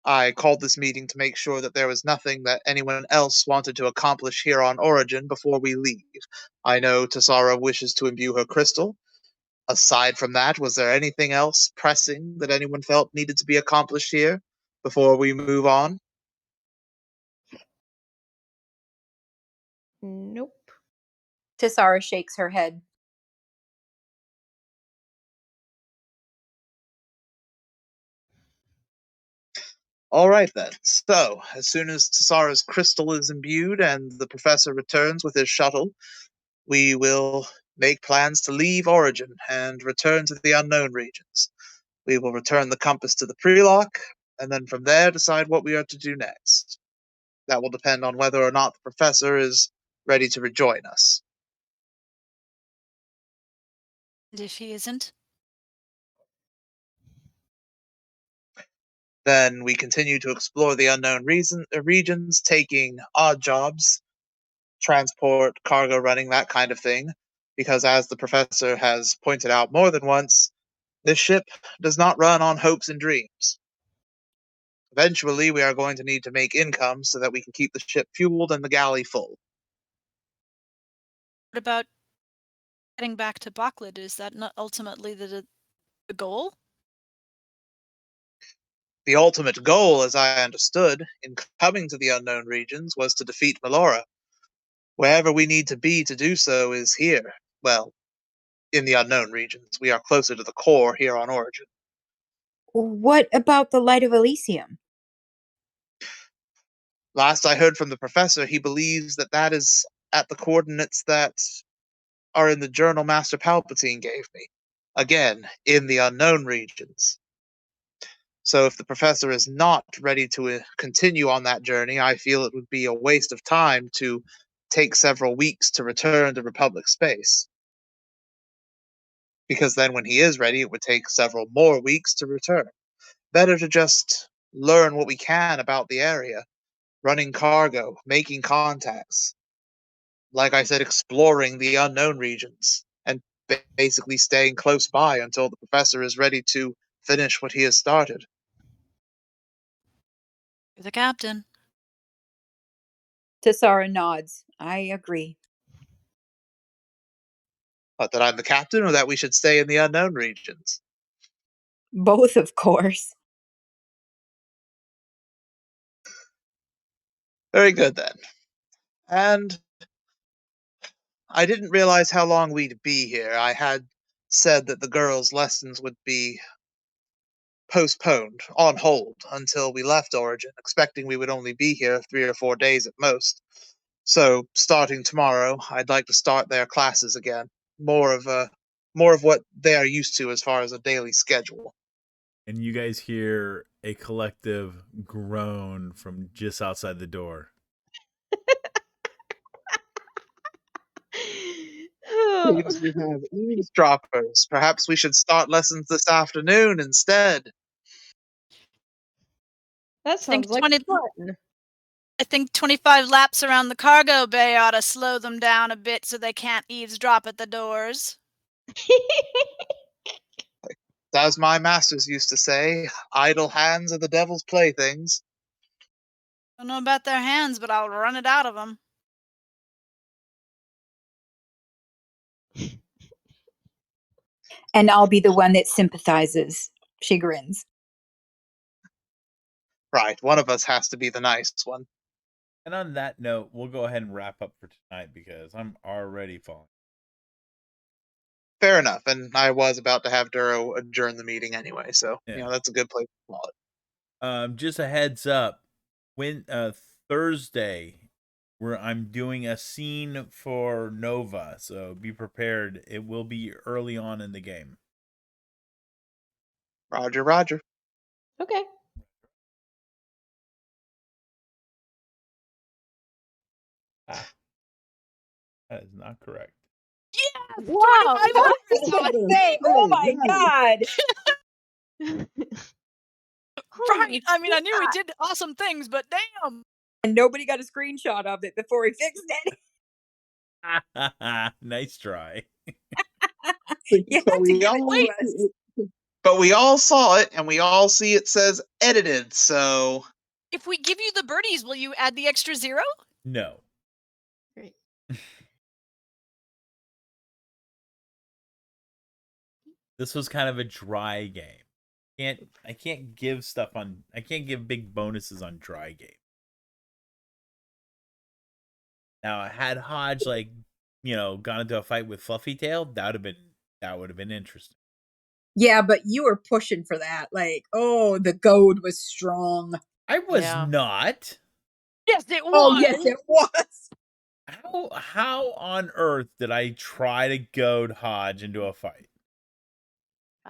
I called this meeting to make sure that there was nothing that anyone else wanted to accomplish here on Origin before we leave. I know Tassara wishes to imbue her crystal. Aside from that, was there anything else pressing that anyone felt needed to be accomplished here before we move on? Nope. Tessara shakes her head. All right then. So, as soon as Tassara's crystal is imbued and the professor returns with his shuttle, we will make plans to leave Origin and return to the unknown regions. We will return the compass to the Prelock, and then from there decide what we are to do next. That will depend on whether or not the professor is ready to rejoin us. And if he isn't? Then we continue to explore the unknown regions, taking odd jobs transport, cargo running, that kind of thing. Because as the professor has pointed out more than once, this ship does not run on hopes and dreams. Eventually, we are going to need to make income so that we can keep the ship fueled and the galley full. What about getting back to Baklid? Is that not ultimately the goal? The ultimate goal, as I understood, in coming to the unknown regions was to defeat Melora. Wherever we need to be to do so is here. Well, in the unknown regions. We are closer to the core here on Origin. What about the Light of Elysium? Last I heard from the professor, he believes that that is at the coordinates that are in the journal Master Palpatine gave me. Again, in the unknown regions. So if the professor is not ready to continue on that journey, I feel it would be a waste of time to take several weeks to return to Republic space. Because then when he is ready, it would take several more weeks to return. Better to just learn what we can about the area, running cargo, making contacts. Like I said, exploring the unknown regions, and basically staying close by until the professor is ready to finish what he has started. You're the captain. Tassara nods. I agree. But that I'm the captain, or that we should stay in the unknown regions? Both, of course. Very good then. And I didn't realize how long we'd be here. I had said that the girls' lessons would be postponed, on hold, until we left Origin, expecting we would only be here 3 or 4 days at most. So, starting tomorrow, I'd like to start their classes again. More of what they are used to as far as a daily schedule. And you guys hear a collective groan from just outside the door. Seems we have eavesdroppers. Perhaps we should start lessons this afternoon instead. That think sounds like 20 fun. I think 25 laps around the cargo bay ought to slow them down a bit so they can't eavesdrop at the doors. As my masters used to say, idle hands are the devil's playthings. Don't know about their hands, but I'll run it out of them. And I'll be the one that sympathizes. She grins. Right, one of us has to be the nice one. And on that note, we'll go ahead and wrap up for tonight because I'm already falling. Fair enough, and I was about to have Duro adjourn the meeting anyway, so Yeah. that's a good place to call it. Just a heads up, when Thursday, where I'm doing a scene for Nova, so be prepared. It will be early on in the game. Roger, Roger. Okay. That is not correct. Yeah! Wow! 25 I was gonna say, oh my god! Right! I mean, I knew we did awesome things, but damn! And nobody got a screenshot of it before he fixed it. Nice try. You So have to we give it all- to us. But we all saw it, and we all see it says edited, so... If we give you the birdies, will you add the extra 0? No. Great. This was kind of a dry game. I can't give big bonuses on dry game. Now, had Hodge gone into a fight with Fluffy Tail, that would have been interesting. Yeah, but you were pushing for that. Like, oh, the goad was strong. I was Yeah. not. Yes, it was! Oh, yes, it was. How on earth did I try to goad Hodge into a fight?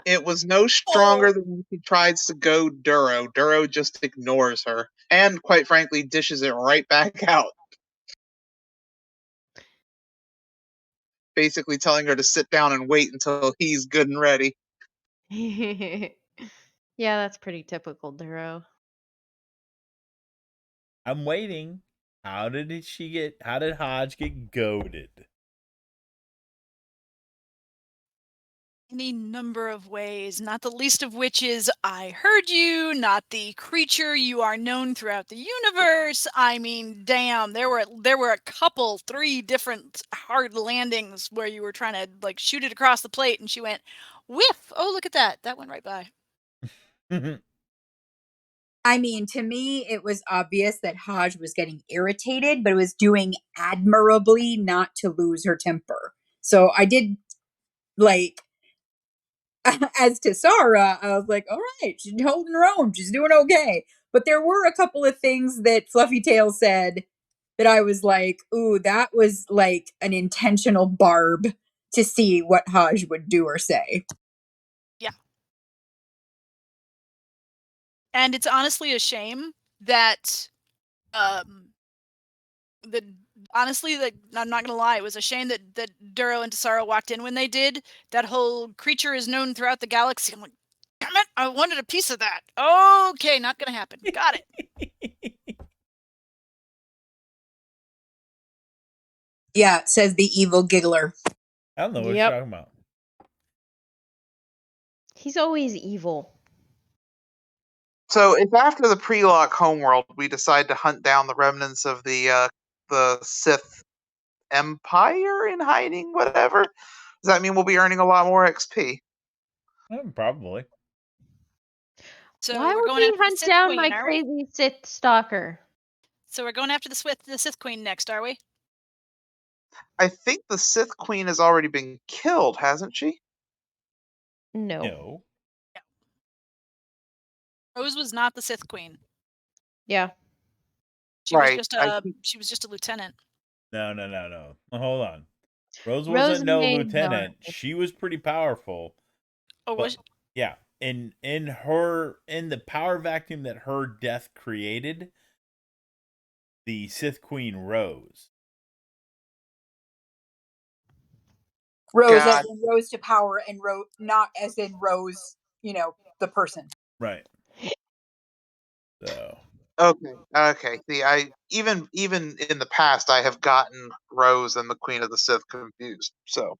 It was no stronger than when she tries to go Duro. Duro just ignores her, and quite frankly, dishes it right back out. Basically telling her to sit down and wait until he's good and ready. Yeah, that's pretty typical, Duro. I'm waiting. How did Hodge get goaded? Any number of ways, not the least of which is I heard you, not the creature you are known throughout the universe. I mean, damn, there were a couple, 3 different hard landings where you were trying to like shoot it across the plate and she went whiff. Oh, look at that. That went right by. I mean, to me, it was obvious that Hodge was getting irritated, but was doing admirably not to lose her temper. So I did like, as to Sarah, I was like, all right, she's holding her own. She's doing okay. But there were a couple of things that Fluffy Tail said that I was like, ooh, that was like an intentional barb to see what Hodge would do or say. Yeah. And it's honestly a shame that honestly, like, I'm not gonna lie, it was a shame that Duro and Tesara walked in when they did. That whole creature is known throughout the galaxy. I'm like, damn it, I wanted a piece of that. Okay, not gonna happen. Got it. Yeah, says the evil giggler. I don't know what Yep. you're talking about. He's always evil. So if after the pre-lock homeworld we decide to hunt down the remnants of the Sith Empire in hiding, whatever, does that mean we'll be earning a lot more XP? Probably. So Why we're would going we after the hunt Sith down Queen, my are we? crazy Sith stalker? So we're going after the Sith Queen next, are we? I think the Sith Queen has already been killed, hasn't she? No. No. Rose was not the Sith Queen. Yeah. She was Right, just I a think- she was just a lieutenant. No. Hold on. Rose Rose wasn't no made lieutenant. no- She was pretty powerful. Oh, But was yeah, in the power vacuum that her death created, the Sith Queen rose. Rose God. as in rose to power and rose not as in Rose, the person. Right. So Okay. See, I even in the past I have gotten Rose and the Queen of the Sith confused. So